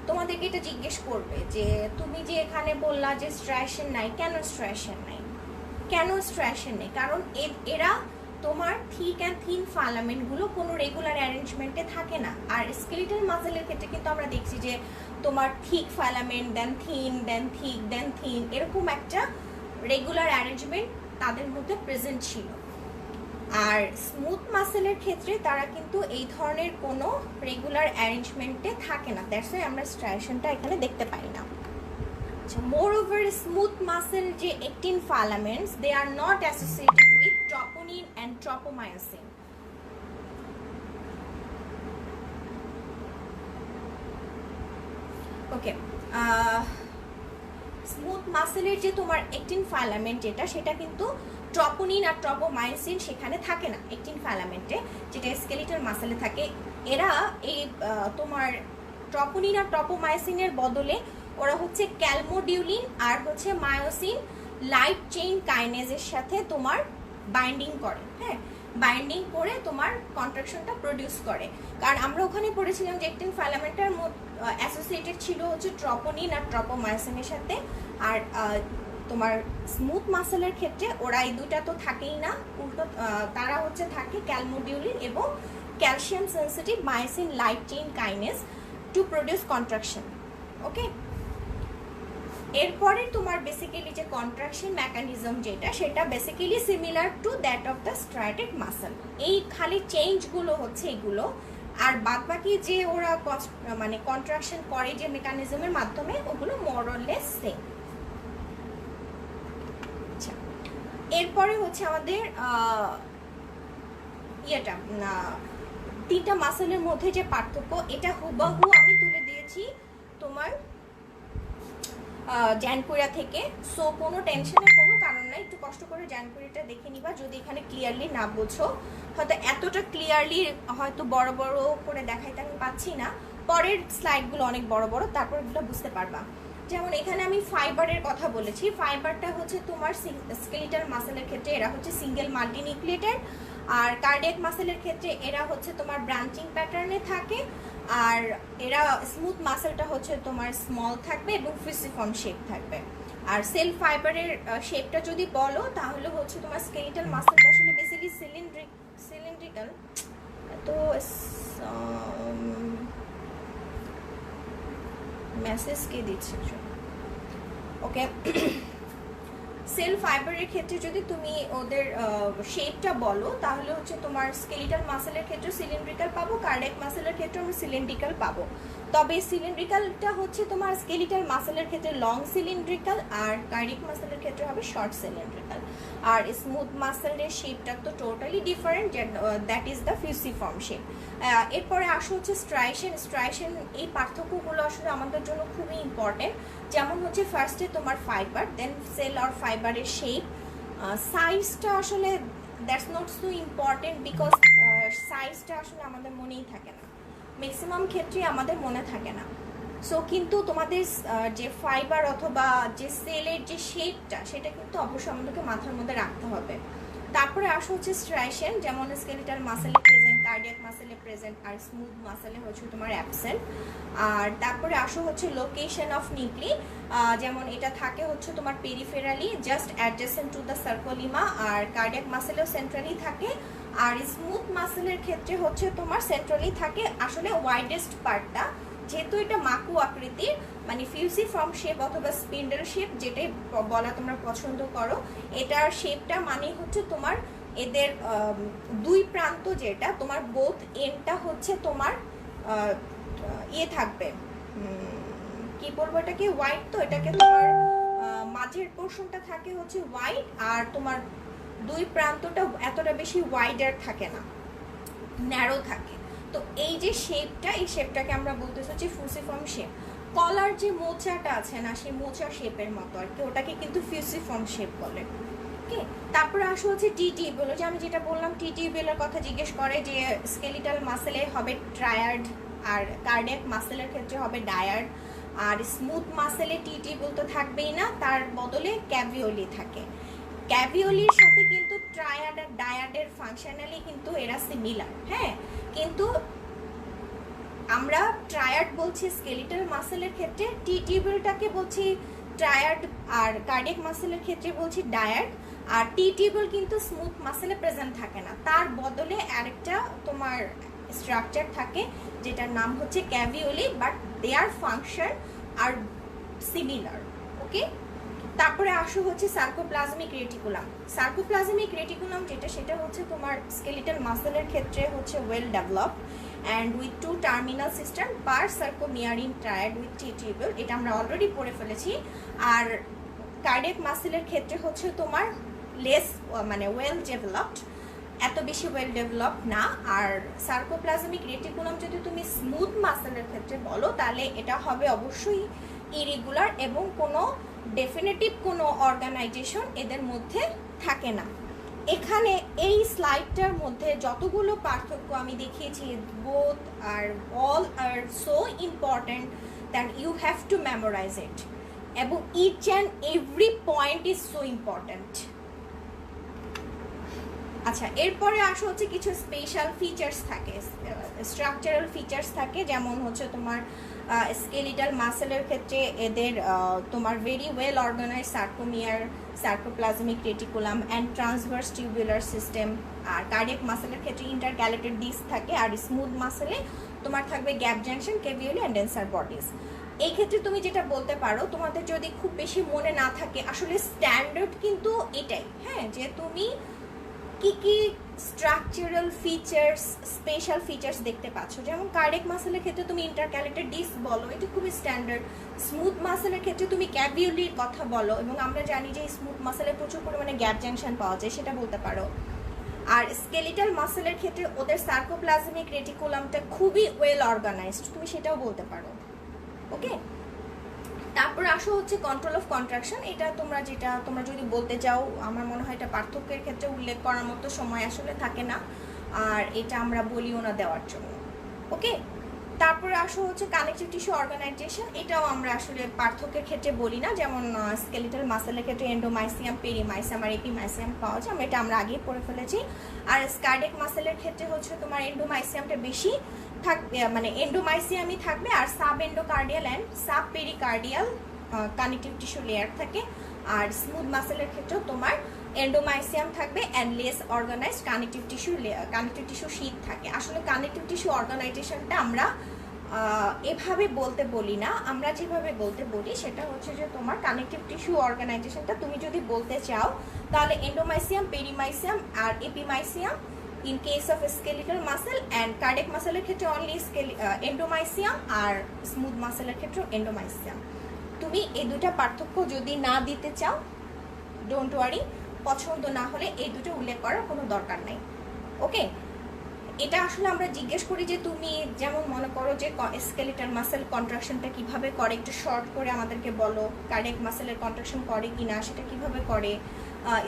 তোমাদেরকে এটা জিজ্ঞেস করবে যে তুমি যে এখানে বললা যে স্ট্রায়াকশন নাই, কেন স্ট্রায়াকশন নেই? কারণ এরা তোমার থিক অ্যান্ড থিন ফাইলামেন্টগুলো কোনো রেগুলার অ্যারেঞ্জমেন্টে থাকে না। আর স্কেলিটাল মাসেলের ক্ষেত্রে কিন্তু আমরা দেখছি যে তোমার থিক ফাইলামেন্ট, দেন থিন, দেন থিক, দেন থিন, এরকম একটা রেগুলার অ্যারেঞ্জমেন্ট তাদের মধ্যে প্রেজেন্ট ছিল। আর স্মুথ মাসেলের ক্ষেত্রে তারা কিন্তু এই ধরনের কোনো রেগুলার অ্যারেঞ্জমেন্টে থাকে না, দ্যাটস ওয়াই আমরা স্ট্রায়াকশনটা এখানে দেখতে পাই না। আচ্ছা, মোরওভার স্মুথ মাসেল যে actin filaments, they are not associated with troponin and tropomyosin. Okay, smooth মাসেলের যে তোমার একটিন ফাইলামেন্ট সেটা কিন্তু ট্রপোনিন আর ট্রপোমায়োসিন সেখানে থাকে না একটিন ফাইলামেন্টে, যেটা স্কেলিটাল মাসেলে থাকে। এরা এই তোমার ট্রপোনিন আর ট্রপোমায়োসিনের বদলে ওরা হচ্ছে ক্যালমোডিউলিন আর হচ্ছে মায়োসিন লাইট চেইন কাইনেজের সাথে তোমার বাইন্ডিং করে, হ্যাঁ, বাইন্ডিং করে তোমার কন্ট্রাকশনটা প্রডিউস করে। কারণ আমরা ওখানে পড়েছিলাম যে একটিন ফাইলামেন্টার অ্যাসোসিয়েটেড ছিল হচ্ছে ট্রপোনিন আর ট্রপোমায়োসিনের সাথে। আর তোমার স্মুথ মাসেলের ক্ষেত্রে ওরা এই দুটা তো থাকেই না, উল্টো তারা হচ্ছে থাকে ক্যালমোডিউলিন এবং calcium sensitive myosin light chain kinase to produce contraction. Okay, এরপরে তোমার বেসিক্যালি যে কন্ট্রাকশন মেকানিজম সেটা basically similar to that of the striated muscle. এই খালি চেঞ্জগুলো হচ্ছে এগুলো, আর বাদবাকি যে ওরা মানে কন্ট্রাকশন করে যে মেকানিজমের মাধ্যমে, ওগুলো মোর অর লেস সেম। আচ্ছা, এরপরে হচ্ছে আমাদের তিনটা মাসেলের মধ্যে যে পার্থক্য, এটা হুবহু আমি তুলে দিয়েছি তোমার জ্যানপুরা থেকে। সো কোনো টেনশনের কোনো কারণ নাই, একটু কষ্ট করে জ্যানপুরিটা দেখে নিবা যদি এখানে ক্লিয়ারলি না বোঝো। হয়তো এতটা ক্লিয়ারলি হয়তো বড় বড় করে দেখাইতে আমি পাচ্ছি না, পরের স্লাইডগুলো অনেক বড় বড়, তারপর এগুলো বুঝতে পারবা। যেমন এখানে আমি ফাইবারের কথা বলেছি, ফাইবারটা হচ্ছে তোমার স্কেলিটাল মাসেলের ক্ষেত্রে এরা হচ্ছে সিঙ্গেল মাল্টিনিউক্লিয়েটেড, আর কার্ডিয়াক মাসেলের ক্ষেত্রে এরা হচ্ছে তোমার ব্রাঞ্চিং প্যাটার্নে থাকে, আর এরা স্মুথ মাসেলটা হচ্ছে তোমার স্মল থাকবে এবং ফিসিফর্ম শেপ থাকবে। আর সেল ফাইবারের শেপটা যদি বলো তাহলে হচ্ছে তোমার স্কেলিটাল মাসেলটা আসলে বেসিক্যালি সিলিন্ড্রিক্যাল। তো মেসেজ কে দিচ্ছে? ওকে, সেল ফাইবারের ক্ষেত্রে যদি তুমি ওদের শেপটা বলো তাহলে হচ্ছে তোমার স্কেলিটাল মাসেলের ক্ষেত্রে সিলিন্ড্রিক্যাল পাবো, কার্ডিয়াক মাসেলের ক্ষেত্রে আমরা সিলিন্ড্রিক্যাল পাবো। তবে সিলিন্ড্রিক্যালটা হচ্ছে তোমার স্কেলিটাল মাসেলের ক্ষেত্রে লং সিলিন্ড্রিক্যাল, আর কার্ডিয়াক মাসেলের ক্ষেত্রে হবে শর্ট সিলিন্ড্রিক্যাল। আর স্মুথ মাসেলের শেপটা তো totally different, that is the fusiform shape. এরপরে আসো হচ্ছে স্ট্রাইশন। স্ট্রাইশন এই পার্থক্যগুলো আসলে আমাদের জন্য খুবই ইম্পর্টেন্ট। যেমন হচ্ছে ফার্স্টে তোমার ফাইবার, দেন সেল আর ফাইবারের শেপ। সাইজটা আসলে that's not so important, because সাইজটা আসলে আমাদের মনেই থাকে না, ম্যাক্সিমাম ক্ষেত্রে আমাদের মনে থাকে না। সো কিন্তু তোমাদের যে ফাইবার অথবা যে সেলের যে শেপটা সেটা কিন্তু অবশ্যই আমাদেরকে মাথার মধ্যে রাখতে হবে। তারপরে আসো হচ্ছে স্ট্রাইশন, যেমন স্কেলিটাল মাসেলে প্রেজেন্ট, কার্ডিয়াক মাসেলে প্রেজেন্ট, আর স্মুথ মাসেলে হচ্ছে তোমার অ্যাবসেন্ট। আর তারপরে আসো হচ্ছে লোকেশন অফ নিউক্লি, যেমন এটা থাকে হচ্ছে তোমার peripherally just adjacent to the sarcolemma, আর কার্ডিয়াক মাসেলেও সেন্ট্রালি থাকে। আর স্মুথ মাসেলের ক্ষেত্রে হচ্ছে তোমার সেন্ট্রালি থাকে আসলে ওয়াইডেস্ট পার্টটা, যেহেতু এটা মাকু আকৃতির মানে ফিউসিফর্ম শেপ অথবা স্পিন্ডল শেপ যেটাই বলা তোমরা পছন্দ করো, এটার শেপটা মানে হচ্ছে তোমার এদের দুই প্রান্ত যেটা তোমার বোথ এন্ডটা হচ্ছে তোমার ইয়ে থাকবে, কি বলবো এটাকে, হোয়াইট। তো এটাকে তোমার মাঝের পোর্শনটা থাকে হচ্ছে হোয়াইট, আর তোমার দুই প্রান্তটা এতটা বেশি ওয়াইডার থাকে না, ন্যারো থাকে। তো এই যে শেপটা, এই শেপটাকে আমরা বলতেছি হচ্ছে ফিউসিফর্ম শেপ। কলার যে মোচাটা আছে না, সেই মোচা শেপের মতো আর কি, ওটাকে কিন্তু ফিউসিফর্ম শেপ বলে। ওকে, তারপরে আসো হচ্ছে টি টিউবুল, যে আমি যেটা বললাম টি টিউবুলের কথা জিজ্ঞেস করে যে স্কেলিটাল মাসেলে হবে ট্রায়াড, আর কার্ডিয়াক মাসেলের ক্ষেত্রে হবে ডায়াড। আর স্মুথ মাসেলে টি টিউবুল তো থাকবেই না, তার বদলে ক্যাভিওলি থাকে। ক্যাভিওলির সাথে কিন্তু ট্রায়াড আর ডায়াডের ফাংশনালি কিন্তু এরা সিমিলার, হ্যাঁ, কিন্তু আমরা ট্রায়াড বলছি স্কেলিটাল মাসেলের ক্ষেত্রে, টি টিউবুলটাকে বলছি ট্রায়াড, আর কার্ডিয়াক মাসেলের ক্ষেত্রে বলছি ডায়াড। আর টি টিউবুল কিন্তু স্মুথ মাসেলে প্রেজেন্ট থাকে না, তার বদলে আরেকটা তোমার স্ট্রাকচার থাকে যেটার নাম হচ্ছে caveolae, but their function are similar. Okay, তারপরে আসো হচ্ছে সার্কোপ্লাজমিক রেটিকুলাম। সার্কোপ্লাজমিক রেটিকুলাম যেটা, সেটা হচ্ছে তোমার স্কেলিটাল মাসেলের ক্ষেত্রে হচ্ছে well developed and with two terminal system per sarcomere in triad with T tubule, এটা আমরা অলরেডি পড়ে ফেলেছি। আর কার্ডিয়াক মাসেলের ক্ষেত্রে হচ্ছে তোমার লেস মানে ওয়েল ডেভেলপড, এত বেশি ওয়েল ডেভেলপড না। আর সার্কোপ্লাজমিক রেটিকুলাম যদি তুমি স্মুথ মাসেলের ক্ষেত্রে বলো তাহলে এটা হবে অবশ্যই ইরেগুলার, এবং কোনো ডেফিনেটিভ কোনো অর্গানাইজেশন এদের মধ্যে থাকে না। এখানে এই স্লাইডটার মধ্যে যতগুলো পার্থক্য আমি দেখিয়েছি, both are all are so important that you have to memorize it, এবং each and every point is so important. আচ্ছা, এরপরে আসা হচ্ছে কিছু স্পেশাল ফিচার্স থাকে, স্ট্রাকচারাল ফিচার্স থাকে, যেমন হচ্ছে তোমার স্কেলিটাল মাসেলের ক্ষেত্রে এদের তোমার very well organize sarcomere, sarcoplasmic reticulum and transverse tubular system. আর কার্ডিয়াক মাসেলের ক্ষেত্রে ইন্টারক্যালেটেড ডিস্ক থাকে, আর স্মুথ মাসেলে তোমার থাকবে gap junction, caveolae and ডেন্সার bodies. এই ক্ষেত্রে তুমি যেটা বলতে পারো, তোমাদের যদি খুব বেশি মনে না থাকে, আসলে স্ট্যান্ডার্ড কিন্তু এটাই, হ্যাঁ, যে তুমি কি কি স্ট্রাকচারাল ফিচার্স, স্পেশাল ফিচার্স দেখতে পাচ্ছ। যেমন কার্ডিয়াক মাসেলের ক্ষেত্রে তুমি ইন্টারক্যালেটেড ডিস্ক বলো, এটা খুবই স্ট্যান্ডার্ড। স্মুথ মাসেলের ক্ষেত্রে তুমি ক্যাভিওলির কথা বলো, এবং আমরা জানি যে স্মুথ মাসেলে প্রচুর পরিমাণে গ্যাপ জাংশন পাওয়া যায়, সেটা বলতে পারো। আর স্কেলিটাল মাসেলের ক্ষেত্রে ওদের সার্কোপ্লাজমিক রেটিকুলামটা খুবই ওয়েল অর্গানাইজড, তুমি সেটাও বলতে পারো। ওকে, তারপরে আসো হচ্ছে কন্ট্রোল অফ কন্ট্রাকশন। এটা তোমরা যদি বলতে চাও, আমার মনে হয় এটা পার্থক্যের ক্ষেত্রে উল্লেখ করার মতো সময় আসলে থাকে না, আর এটা আমরা বলিও না দেওয়ার জন্য। ওকে, তারপরে আসো হচ্ছে কানেকটিভ টিস্যু অর্গানাইজেশন। এটাও আমরা আসলে পার্থক্যের ক্ষেত্রে বলি না, যেমন স্কেলিটাল মাসেলের ক্ষেত্রে এন্ডোমাইসিয়াম, পেরিমাইসিয়াম আর এপিমাইসিয়াম পাওয়া যায়, এটা আমরা আগেই পড়ে ফেলেছি। আর কার্ডিয়াক মাসেলের ক্ষেত্রে হচ্ছে তোমার এন্ডোমাইসিয়ামটা বেশি থাকবে, মানে এন্ডোমাইসিয়ামই থাকবে, আর sub endocardial and sub pericardial connective tissue layer থাকে। আর স্মুথ মাসেলের ক্ষেত্রেও তোমার এন্ডোমাইসিয়াম থাকবে and less organized connective tissue sheet থাকে। আসলে কানেকটিভ টিস্যু অর্গানাইজেশনটা আমরা এভাবে বলতে বলি না, আমরা যেভাবে বলতে বলি সেটা হচ্ছে যে তোমার কানেকটিভ টিস্যু অর্গানাইজেশনটা তুমি যদি বলতে চাও তাহলে এন্ডোমাইসিয়াম, পেরিমাইসিয়াম আর epimysium in case of skeletal muscle, and cardiac মাসেলের ক্ষেত্রে অনলি এন্ডোমাইসিয়াম, আর স্মুথ মাসেলের ক্ষেত্রে এন্ডোমাইসিয়াম। তুমি এই দুটা পার্থক্য যদি না দিতে চাও, ডোন্ট ওয়ারি, পছন্দ না হলে এই দুটো উল্লেখ করার কোনো দরকার নাই। ওকে, এটা আসলে আমরা জিজ্ঞেস করি যে তুমি যেমন মনে করো যে স্কেলিটাল মাসেল কন্ট্রাকশনটা কিভাবে করে, একটু শর্ট করে আমাদেরকে বলো। কার্ডিয়াক মাসেলের কন্ট্রাকশন করে কিনা, সেটা কিভাবে করে।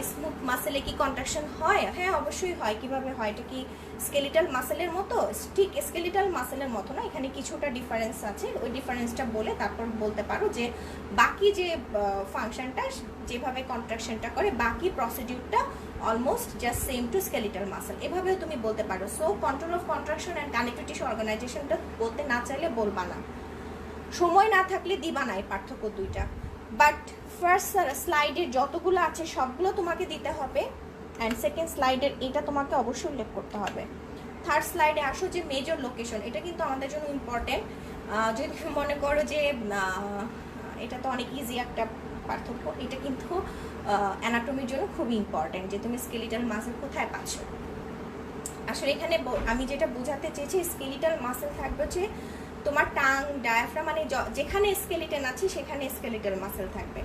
স্মুথ মাসেলে কি কন্ট্রাকশন হয়? হ্যাঁ, অবশ্যই হয়। কিভাবে হয়? এটা কি স্কেলিটাল মাসেলের মতো? ঠিক স্কেলিটাল মাসেলের মতো না, এখানে কিছুটা ডিফারেন্স আছে। ওই ডিফারেন্সটা বলে তারপর বলতে পারো যে বাকি যে ফাংশনটা, যেভাবে কন্ট্রাকশনটা করে, বাকি প্রসিডিউরটা almost just same to skeletal muscle, এভাবেও তুমি বলতে পারো। So control of contraction and connective tissue অর্গানাইজেশনটা বলতে না চাইলে বলবা না, সময় না থাকলে দিবা না এই পার্থক্য দুইটা। বাট ফার্স্ট স্লাইডের যতগুলো আছে সবগুলো তোমাকে দিতে হবে, অ্যান্ড সেকেন্ড স্লাইডের এটা তোমাকে অবশ্যই উল্লেখ করতে হবে। থার্ড স্লাইডে আসো যে মেজর লোকেশন, এটা কিন্তু আমাদের জন্য ইম্পর্টেন্ট। যদি মনে করো যে এটা তো অনেক ইজি একটা পার্থক্য, এটা কিন্তু অ্যানাটমির জন্য খুবই ইম্পর্টেন্ট যে তুমি স্কেলিটাল মাসেল কোথায় পাচ্ছ। আসলে এখানে আমি যেটা বোঝাতে চেয়েছি, স্কেলিটাল মাসেল থাকবে হচ্ছে তোমার টাং, ডায়াফ্রাম, মানে যেখানে স্কেলিটন আছে সেখানে স্কেলিটাল মাসেল থাকবে।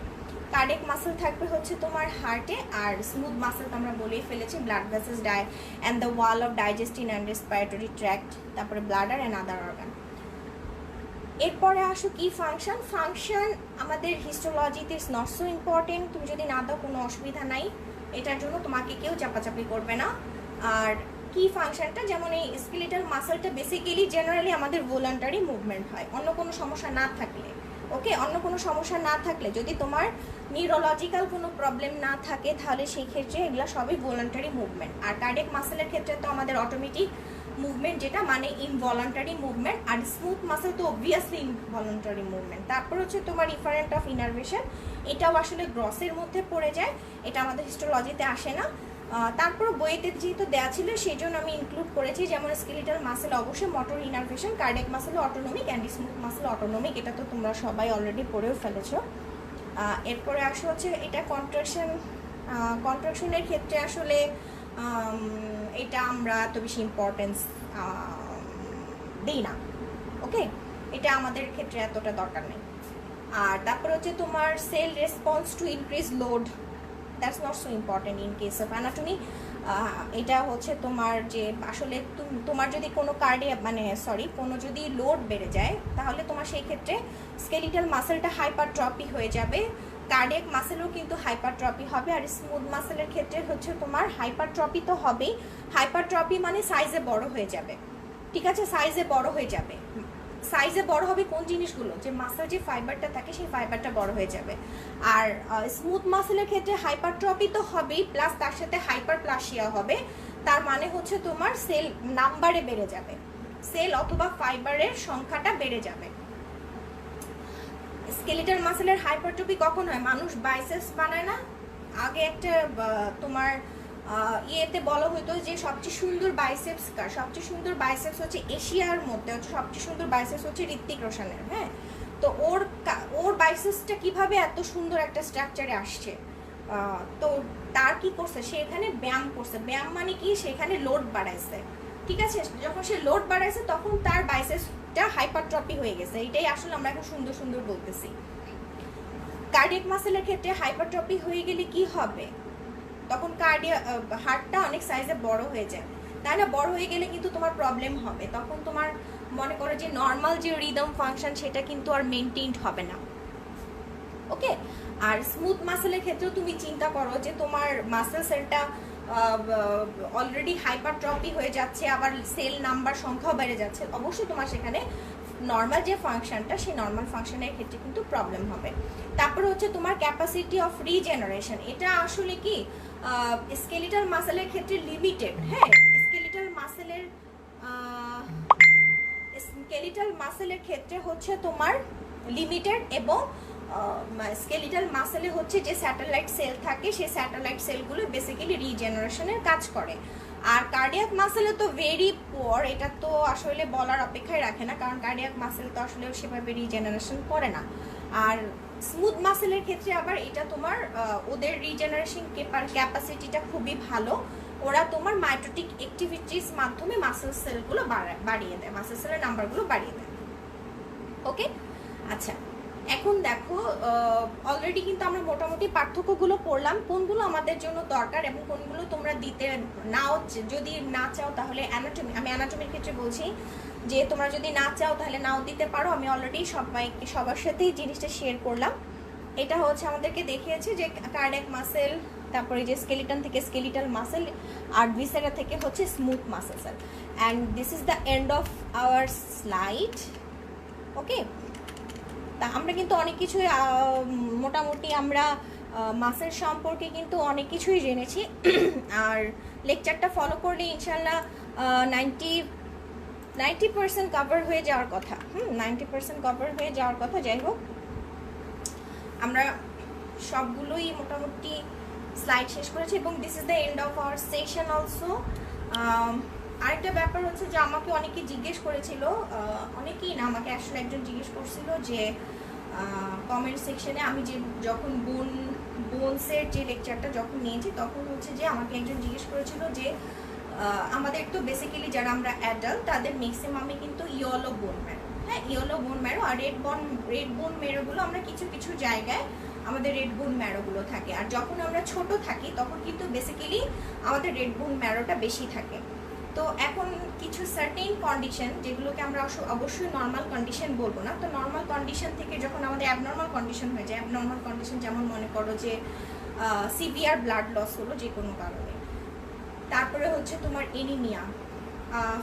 কার্ডিয়াক মাসেল থাকবে হচ্ছে তোমার হার্টে, আর স্মুথ মাসেল তো আমরা বলেই ফেলেছি blood vessels and the wall of digestive and respiratory tract, তারপরে ব্লাডার অ্যান্ড আদার অর্গান। এরপরে আসো কি ফাংশন আমাদের হিস্টোলজিতে ইজ নট সো ইম্পর্টেন্ট, তুমি যদি না দাও কোনো অসুবিধা নাই, এটার জন্য তোমাকে কেউ চাপাচাপি করবে না। আর কি ফাংশনটা, যেমন এই স্কেলিটাল মাসেলটা বেসিক্যালি জেনারেলি আমাদের ভলান্টারি মুভমেন্ট হয়, অন্য কোনো সমস্যা না থাকলে। ওকে, অন্য কোনো সমস্যা না থাকলে, যদি তোমার নিউরোলজিক্যাল কোনো প্রবলেম না থাকে, তাহলে সেই ক্ষেত্রে এগুলো সবই ভলান্টারি মুভমেন্ট। আর কার্ডিয়াক মাসেলের ক্ষেত্রে তো আমাদের অটোমেটিক মুভমেন্ট, যেটা মানে ইনভলান্টারি মুভমেন্ট। আর স্মুথ মাসেল তো অবভিয়াসলি ইনভলান্টারি মুভমেন্ট। তারপর হচ্ছে তোমার ইফারেন্ট অফ ইনারভেশন, এটাও আসলে গ্রসের মধ্যে পড়ে যায়, এটা আমাদের হিস্টোলজিতে আসে না। তারপর বইতে যেহেতু দেওয়া ছিল সেই জন্য আমি ইনক্লুড করেছি, যেমন স্কেলিটাল মাসেল অবশ্যই motor innervation, cardiac muscle autonomic, and smooth muscle autonomic, এটা তো তোমরা সবাই অলরেডি পড়েও ফেলেছো। এরপরে আসো হচ্ছে এটা কন্ট্রাকশনের ক্ষেত্রে আসলে এটা আমরা এত বেশি ইম্পর্টেন্স দিই না। ওকে, এটা আমাদের ক্ষেত্রে এতটা দরকার নেই। আর তারপর হচ্ছে তোমার cell response to increase load, that's not so important in case of anatomy. এটা হচ্ছে তোমার যে আসলে তোমার যদি কোনো কোনো যদি লোড বেড়ে যায়, তাহলে তোমার সেই ক্ষেত্রে স্কেলিটাল মাসেলটা হাইপারট্রফি হয়ে যাবে, কার্ডিয়াক মাসেলও কিন্তু হাইপারট্রফি হবে। আর স্মুথ মাসেলের ক্ষেত্রে হচ্ছে তোমার হাইপারট্রফি তো হবেই, হাইপারট্রফি মানে সাইজে বড় হয়ে যাবে। ঠিক আছে, সাইজে বড় হয়ে যাবে। সাইজে বড় হবে কোন জিনিসগুলো, যে মাসেল যে ফাইবারটা থাকে সেই ফাইবারটা বড় হয়ে যাবে। আর স্মুথ মাসেলের ক্ষেত্রে হাইপারট্রফি তো হবেই, প্লাস তার সাথে হাইপারপ্লাসিয়া হবে। তার মানে হচ্ছে তোমার সেল নাম্বারে বেড়ে যাবে, সেল অথবা ফাইবারের সংখ্যাটা বেড়ে যাবে। স্কেলিটাল মাসেলের হাইপারট্রফি কখন হয়? মানুষ বাইসেপস বানায় না, আগে একটা তোমার ইয়েতে বলা হতো যে সবচেয়ে সুন্দর বাইসেপস কার, সবচেয়ে সুন্দর বাইসেপস হচ্ছে এশিয়ার মধ্যে হচ্ছে সবচেয়ে সুন্দর বাইসেপস হচ্ছে ঋত্বিক রোশনের। হ্যাঁ, তো ওর বাইসেপসটা কিভাবে এত সুন্দর একটা স্ট্রাকচারে আসছে? তো তার কি করছে, সে এখানে ব্যায়াম করছে। ব্যায়াম মানে কি, সেখানে লোড বাড়াইছে। ঠিক আছে, যখন সে লোড বাড়াইছে তখন তার বাইসেপসটা হাইপারট্রফি হয়ে গেছে। এটাই আসলে আমরা এখন সুন্দর সুন্দর বলতেছি। কার্ডিয়াক মাসেলের ক্ষেত্রে হাইপারট্রফি হয়ে গেলে কি হবে? তখন হার্টটা অনেক সাইজে বড় হয়ে যায়, তাই না? বড় হয়ে গেলে কিন্তু তোমার প্রবলেম হবে, তখন তোমার মনে করো যে নর্মাল যে রিদম ফাংশন সেটা কিন্তু আর মেনটেইনড হবে না। ওকে। আর স্মুথ মাসেলের ক্ষেত্রেও তুমি চিন্তা করো যে তোমার মাসেল সেলটা অলরেডি হাইপারট্রফি হয়ে যাচ্ছে, আবার সেল নাম্বার সংখ্যাও বেড়ে যাচ্ছে, অবশ্যই তোমার সেখানে নর্মাল যে ফাংশনটা সেই নর্মাল ফাংশনের ক্ষেত্রে কিন্তু প্রবলেম হবে। তারপরে হচ্ছে তোমার ক্যাপাসিটি অফ রিজেনারেশন, এটা আসলে কি স্কেলিটাল মাসেলের ক্ষেত্রে লিমিটেড। হ্যাঁ, স্কেলিটাল মাসেলের ক্ষেত্রে হচ্ছে তোমার লিমিটেড, এবং স্কেলিটাল মাসেলে হচ্ছে যে স্যাটেলাইট সেল থাকে সেই স্যাটেলাইট সেলগুলো বেসিক্যালি রিজেনারেশনের কাজ করে। আর কার্ডিয়াক মাসেলে তো ভেরি পুয়ার, এটা তো আসলে বলার অপেক্ষায় রাখে না, কারণ কার্ডিয়াক মাসেল তো আসলে সেভাবে রিজেনারেশন করে না। আর স্মুথ মাসেলের ক্ষেত্রে আবার এটা তোমার ওদের রিজেনারেশন ক্যাপাসিটিটা খুবই ভালো, ওরা তোমার মাইটোটিক অ্যাক্টিভিটিস মাধ্যমে মাসেল সেলগুলো বাড়িয়ে দেয়, মাসেল সেলের নাম্বারগুলো বাড়িয়ে দেয়। ওকে, আচ্ছা এখন দেখো অলরেডি কিন্তু আমরা মোটামুটি পার্থক্যগুলো পড়লাম, কোনগুলো আমাদের জন্য দরকার এবং কোনগুলো তোমরা দিতে নাও, যদি না চাও তাহলে অ্যানাটমি, আমি অ্যানাটমির ক্ষেত্রে বলছি যে তোমরা যদি না চাও তাহলে নাও দিতে পারো। আমি অলরেডি সবার সাথেই জিনিসটা শেয়ার করলাম। এটা হচ্ছে আমাদেরকে দেখিয়েছে যে কার্ডিয়াক মাসেল, তারপরে যে স্কেলিটন থেকে স্কেলিটাল মাসেল, আর ভিসেরা থেকে হচ্ছে smooth muscle cell. And this is the end of our slide. Okay, তা আমরা কিন্তু অনেক কিছুই মোটামুটি আমরা মাসেল সম্পর্কে কিন্তু অনেক কিছুই জেনেছি। আর লেকচারটা ফলো করলে ইনশাল্লাহ 90% কভার হয়ে যাওয়ার কথা। 90% কভার হয়ে যাওয়ার কথা। যাই হোক, আমরা সবগুলোই মোটামুটি স্লাইড শেষ করেছি এবং this is the end of hour session also. আরেকটা ব্যাপার হচ্ছে যে আমাকে অনেকে জিজ্ঞেস করেছিল, অনেকেই না, আমাকে আসলে একজন জিজ্ঞেস করছিল যে কমেন্ট সেকশনে আমি যে যখন বোনসের যে লেকচারটা যখন নিয়েছি তখন হচ্ছে যে আমাকে একজন জিজ্ঞেস করেছিল যে আমাদের তো বেসিক্যালি যারা আমরা অ্যাডাল্ট তাদের ম্যাক্সিমামে কিন্তু ইয়েলো বোন ম্যারো, হ্যাঁ ইয়েলো বোন ম্যারো আর রেড বোন ম্যারোগুলো আমরা কিছু কিছু জায়গায় আমাদের রেড বোন ম্যারোগুলো থাকে। আর যখন আমরা ছোট থাকি তখন কিন্তু বেসিক্যালি আমাদের রেড বোন ম্যারোটা বেশি থাকে। তো এখন কিছু সার্টেন কন্ডিশন যেগুলোকে আমরা অবশ্যই নর্মাল কন্ডিশন বলবো না, তো নর্মাল কন্ডিশন থেকে যখন আমাদের অ্যাবনর্মাল কন্ডিশন হয়ে যায়, অ্যাবনর্মাল কন্ডিশন যেমন মনে করো যে সিভিয়ার ব্লাড লস হলো যে কোনো কারণে, তারপরে হচ্ছে তোমার এনিমিয়া,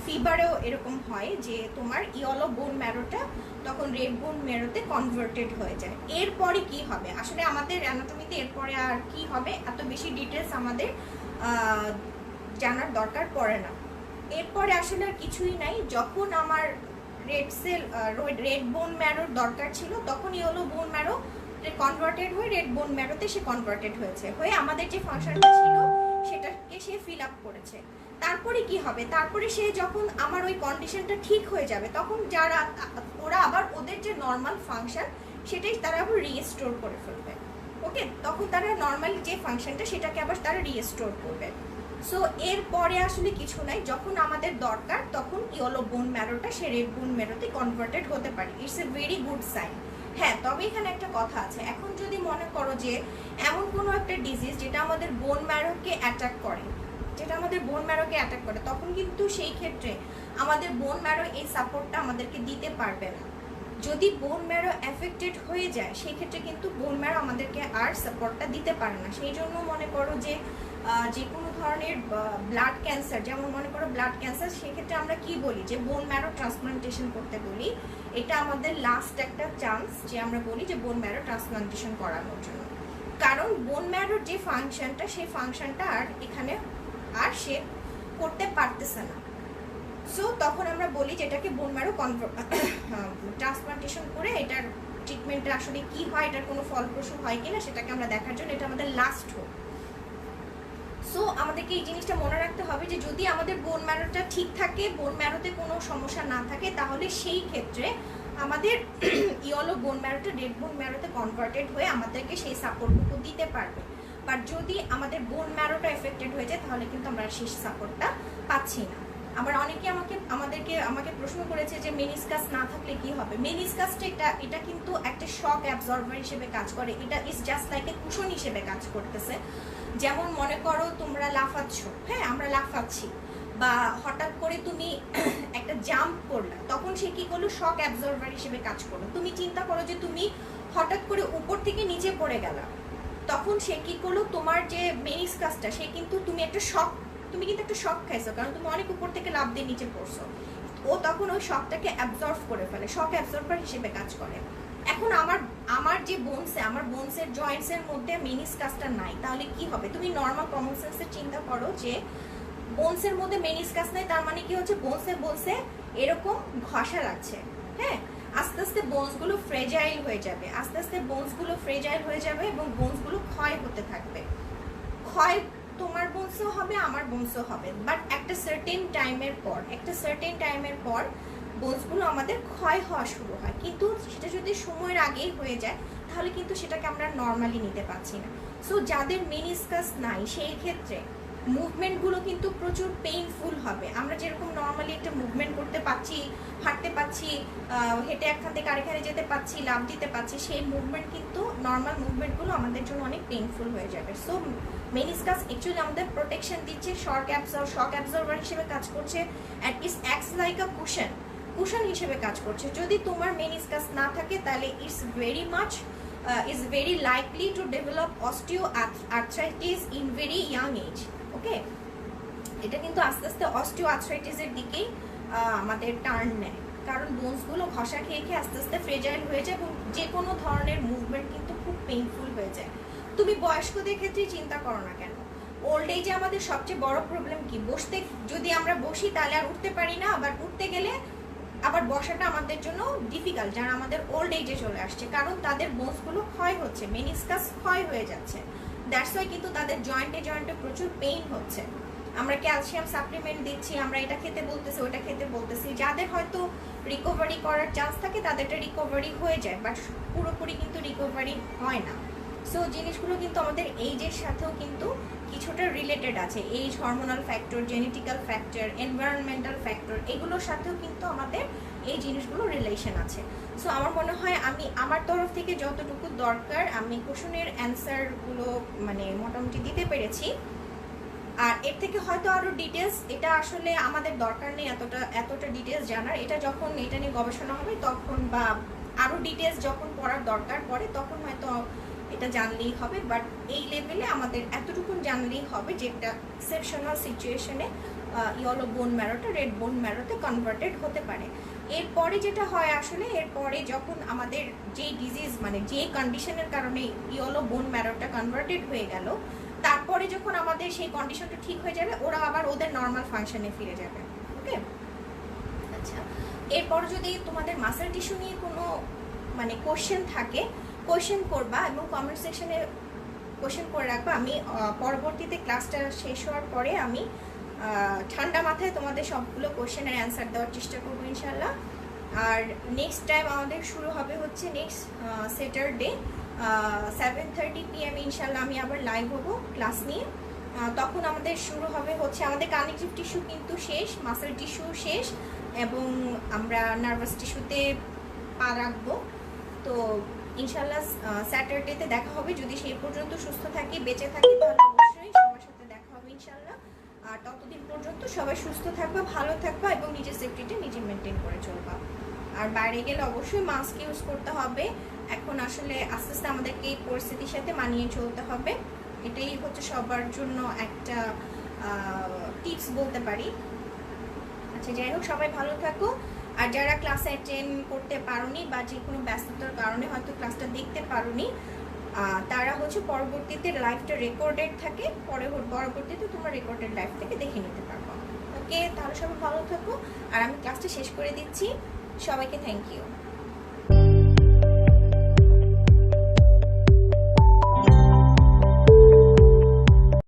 ফিভারেও এরকম হয় যে তোমার ইয়েলো বোন ম্যারোটা তখন রেড বোন ম্যারোতে কনভার্টেড হয়ে যায়। এরপরে কি হবে আসলে আমাদের অ্যানাটমিতে, এরপরে আর কি হবে এত বেশি ডিটেলস আমাদের জানার দরকার পড়ে না। এরপরে আসলে আর কিছুই নাই, যখন আমার রেড বোন ম্যারোর দরকার ছিল তখন ইয়েলো বোন ম্যারো কনভার্টেড হয়ে রেড বোন ম্যারোতে সে কনভার্টেড হয়েছে, হয়ে আমাদের যে ফাংশনটা ছিল সেটাকে সে ফিল আপ করেছে। তারপরে কি হবে, তারপরে সে যখন আমার ওই কন্ডিশনটা ঠিক হয়ে যাবে তখন যারা ওরা আবার ওদের যে নর্মাল ফাংশন সেটাই তারা আবার রিস্টোর করে ফেলবে। ওকে, তখন তারা নর্মাল যে ফাংশনটা সেটাকে আবার তারা রিস্টোর করবে। সো এরপরে আসলে কিছু নাই, যখন আমাদের দরকার তখন ইয়েলো বোন ম্যারোটা সে রেড বোন ম্যারোতে কনভার্টেড হতে পারে। It's a very good sign. হ্যাঁ, তবে এখানে একটা কথা আছে, এখন যদি মনে করো যে এমন কোনো একটা ডিজিজ যেটা আমাদের বোন ম্যারোকে অ্যাটাক করে, তখন কিন্তু সেই ক্ষেত্রে আমাদের বোন ম্যারো এই সাপোর্টটা আমাদেরকে দিতে পারবে না। যদি বোন ম্যারো এফেক্টেড হয়ে যায় সেই ক্ষেত্রে কিন্তু বোন ম্যারো আমাদেরকে আর সাপোর্টটা দিতে পারে না। সেই জন্য মনে করো যে যে কোনো ধরনের ব্লাড ক্যান্সার, যেমন মনে করো ব্লাড ক্যান্সার, সেক্ষেত্রে আমরা কি বলি যে বোন ম্যারো ট্রান্সপ্লান্টেশন করতে বলি। এটা আমাদের লাস্ট একটা চান্স যে আমরা বলি যে বোন ম্যারো ট্রান্সপ্লান্টেশন করানোর জন্য, কারণ বোন ম্যারোর যে ফাংশনটা সেই ফাংশনটা আর এখানে আর সে করতে পারতেছে না। সো তখন আমরা বলি যে এটাকে বোন ম্যারো ট্রান্সপ্লান্টেশন করে এটার ট্রিটমেন্টটা আসলে কি হয়, এটার কোনো ফলপ্রসূ হয় কিনা সেটাকে আমরা দেখার জন্য এটা আমাদের লাস্ট হোক। সো আমাদেরকে এই জিনিসটা মনে রাখতে হবে যে যদি আমাদের বোন ম্যারোটা ঠিক থাকে, বোন ম্যারোতে কোনো সমস্যা না থাকে, তাহলে সেই ক্ষেত্রে আমাদের ইয়েলো বোন ম্যারোটা রেড বোন ম্যারোতে কনভার্টেড হয়ে আমাদেরকে সেই সাপোর্টটুকু দিতে পারবে। বাট যদি আমাদের বোন ম্যারোটা এফেক্টেড হয়ে যায় তাহলে কিন্তু আমরা সেই সাপোর্টটা পাচ্ছি না। আবার অনেকে আমাকে প্রশ্ন করেছে যে মেনিসকাস না থাকলে কি হবে। মেনিসকাসটা এটা কিন্তু একটা শক অ্যাবজর্বার হিসেবে কাজ করে, এটা is just like a cushion হিসেবে কাজ করতেছে। যেমন মনে করো তোমরা লাফাচ্ছ, হ্যাঁ আমরা লাফাচ্ছি, বা হঠাৎ করে তুমি একটা জাম্প করলা, তখন সে কি করলো, শক অ্যাবজর্ভার হিসেবে কাজ করলো। তুমি চিন্তা করো যে তুমি হঠাৎ করে উপর থেকে নিচে পড়ে গেলা, তখন সে কি করলো, তোমার যে মেনিসকাসটা সে কিন্তু তুমি কিন্তু একটা শক খাইছো, কারণ তুমি অনেক উপর থেকে লাফ দিয়ে নিচে পড়ছো। ও তখন ওই শকটাকে অ্যাবজর্ভ করে ফেলে, শক অ্যাবজর্ভার হিসেবে কাজ করে। এখন আমার যে আমার বোনসের জয়েন্টসের মধ্যে মেনিসকাসটা নাই, তাহলে কি হবে? তুমি নর্মাল কমন সেন্সে চিন্তা করো যে বোনসের মধ্যে মেনিসকাস নাই, তার মানে কি হচ্ছে, বোনসে এরকম ঘষা লাগছে। হ্যাঁ, আস্তে আস্তে বোনসগুলো ফ্রেজাইল হয়ে যাবে, এবং বোনসগুলো ক্ষয় হতে থাকবে। ক্ষয় তোমার বোনসও হবে, আমার বোনসও হবে, বাট একটা সার্টেন টাইমের পর বোনসগুলো আমাদের ক্ষয় হওয়া শুরু হয়। কিন্তু সেটা যদি সময়ের আগেই হয়ে যায়, তাহলে কিন্তু সেটাকে আমরা নর্মালি নিতে পারছি না। সো যাদের মেনিসকাস নাই, সেই ক্ষেত্রে মুভমেন্টগুলো কিন্তু প্রচুর পেইনফুল হবে। আমরা যেরকম নর্মালি একটা মুভমেন্ট করতে পারছি, হাঁটতে পারছি, হেঁটে একখান থেকে আরেকখানে যেতে পারছি, লাফ দিতে পারছি, সেই মুভমেন্ট কিন্তু নর্মাল মুভমেন্টগুলো আমাদের জন্য অনেক পেইনফুল হয়ে যাবে। সো মেনিসকাস অ্যাকচুয়ালি আমাদের প্রোটেকশন দিচ্ছে, শক অ্যাবজর্ভার হিসেবে কাজ করছে, at it's acts like a cushion হিসেবে কাজ করছে। যদি তোমার মেনিসকাস না থাকে, তাহলে it's very likely to develop osteoarthritis in very young age. ওকে, এটা কিন্তু আস্তে আস্তে অস্টিওআর্থ্রাইটিসের দিকেই আমাদের টার্ন নেয়, কারণ বোনসগুলো ঘষা খেয়ে খেয়ে আস্তে আস্তে ফ্রেজাইল হয়ে যায়, এবং যে কোনো ধরনের মুভমেন্ট কিন্তু খুব পেইনফুল হয়ে যায়। তুমি বয়স্কদের ক্ষেত্রে চিন্তা করো না কেন, ওল্ড এজে আমাদের সবচেয়ে বড় প্রবলেম কি, বসতে যদি আমরা বসি তাহলে আর উঠতে পারি না, আবার উঠতে গেলে আবার বসাটা আমাদের জন্য ডিফিকাল্ট, যারা আমাদের ওল্ড এজে চলে আসছে, কারণ তাদের বোনসগুলো ক্ষয় হচ্ছে, মেনিসকাস ক্ষয় হয়ে যাচ্ছে। দ্যাটস ওয়াই কিন্তু তাদের জয়েন্টে প্রচুর পেইন হচ্ছে। আমরা ক্যালসিয়াম সাপ্লিমেন্ট দিচ্ছি, আমরা এটা খেতে বলতেছি, ওটা খেতে বলতেছি। যাদের হয়তো রিকভারি করার চান্স থাকে, তাদেরটা রিকভারি হয়ে যায়, বাট পুরোপুরি কিন্তু রিকভারি হয় না। সো জিনিসগুলো কিন্তু আমাদের এইজের সাথেও কিন্তু কিছুটা রিলেটেড আছে। Age, hormonal factor, genetical factor, environmental factor, এগুলোর সাথেও কিন্তু আমাদের এই জিনিসগুলো রিলেশন আছে। সো আমার মনে হয় আমি আমার তরফ থেকে যতটুকু দরকার আমি কোশ্চেনের অ্যান্সারগুলো মানে মোটামুটি দিতে পেরেছি। আর এর থেকে হয়তো আরও ডিটেলস, এটা আসলে আমাদের দরকার নেই এতটা ডিটেলস জানার। এটা যখন এটা নিয়ে গবেষণা হবে তখন, বা আরও ডিটেলস যখন পড়ার দরকার পড়ে, তখন হয়তো এটা জানলেই হবে। বাট এই লেভেলে আমাদের এতটুকু জানলেই হবে যে একটা এক্সেপশনাল সিচুয়েশনে ইয়েলো বোন ম্যারোটা রেড বোন ম্যারোতে কনভার্টেড হতে পারে। এরপরে যেটা হয় আসলে, এরপরে যখন আমাদের যেই ডিজিজ মানে যে কন্ডিশনের কারণে ইয়েলো বোন ম্যারোটা কনভার্টেড হয়ে গেল, তারপরে যখন আমাদের সেই কন্ডিশনটা ঠিক হয়ে যাবে, ওরা আবার ওদের নর্মাল ফাংশনে ফিরে যাবে। ওকে, আচ্ছা, এরপর যদি তোমাদের মাসেল টিস্যু নিয়ে কোনো মানে কোশ্চেন থাকে, কোশ্চেন করবা এবং কমেন্ট সেকশনে কোশ্চেন করে রাখবা। আমি পরবর্তীতে ক্লাসটা শেষ হওয়ার পরে আমি ঠান্ডা মাথায় তোমাদের সবগুলো কোশ্চেনের অ্যান্সার দেওয়ার চেষ্টা করবো ইনশাল্লাহ। আর নেক্সট টাইম আমাদের শুরু হবে হচ্ছে নেক্সট স্যাটারডে 7:30 PM ইনশাল্লাহ আমি আবার লাইভ হবো ক্লাস নিয়ে। তখন আমাদের শুরু হবে হচ্ছে, আমাদের কানেকটিভ টিস্যু কিন্তু শেষ, মাসেল টিস্যু শেষ, এবং আমরা নার্ভাস টিস্যুতে পা রাখবো। তো ইনশাল্লাহ স্যাটারডেতে দেখা হবে, যদি সেই পর্যন্ত সুস্থ থাকি, বেঁচে থাকি, তাহলে অবশ্যই সবার সাথে দেখা হবে ইনশাল্লাহ। আর ততদিন পর্যন্ত সবাই সুস্থ থাকবা, ভালো থাকবা, এবং নিজের সেফটিটা নিজে মেনটেন করে চলবা। আর বাইরে গেলে অবশ্যই মাস্ক ইউজ করতে হবে। এখন আসলে আস্তে আস্তে আমাদেরকে এই পরিস্থিতির সাথে মানিয়ে চলতে হবে, এটাই হচ্ছে সবার জন্য একটা টিপস বলতে পারি। আচ্ছা, যাই হোক, সবাই ভালো থাকো। আর যারা ক্লাসে অ্যাটেন্ড করতে পারোনি বা যে কোনো ব্যস্ততার কারণে হয়তো ক্লাসটা দেখতে পারোনি, তারা হচ্ছে পরবর্তীতে লাইভটা রেকর্ডেড থাকে, পরবর্তীতে তোমরা রেকর্ডেড লাইভ থেকে দেখে নিতে পারবো। ওকে, তাহলে সবাই ভালো থাকো, আর আমি ক্লাসটা শেষ করে দিচ্ছি। সবাইকে থ্যাংক ইউ।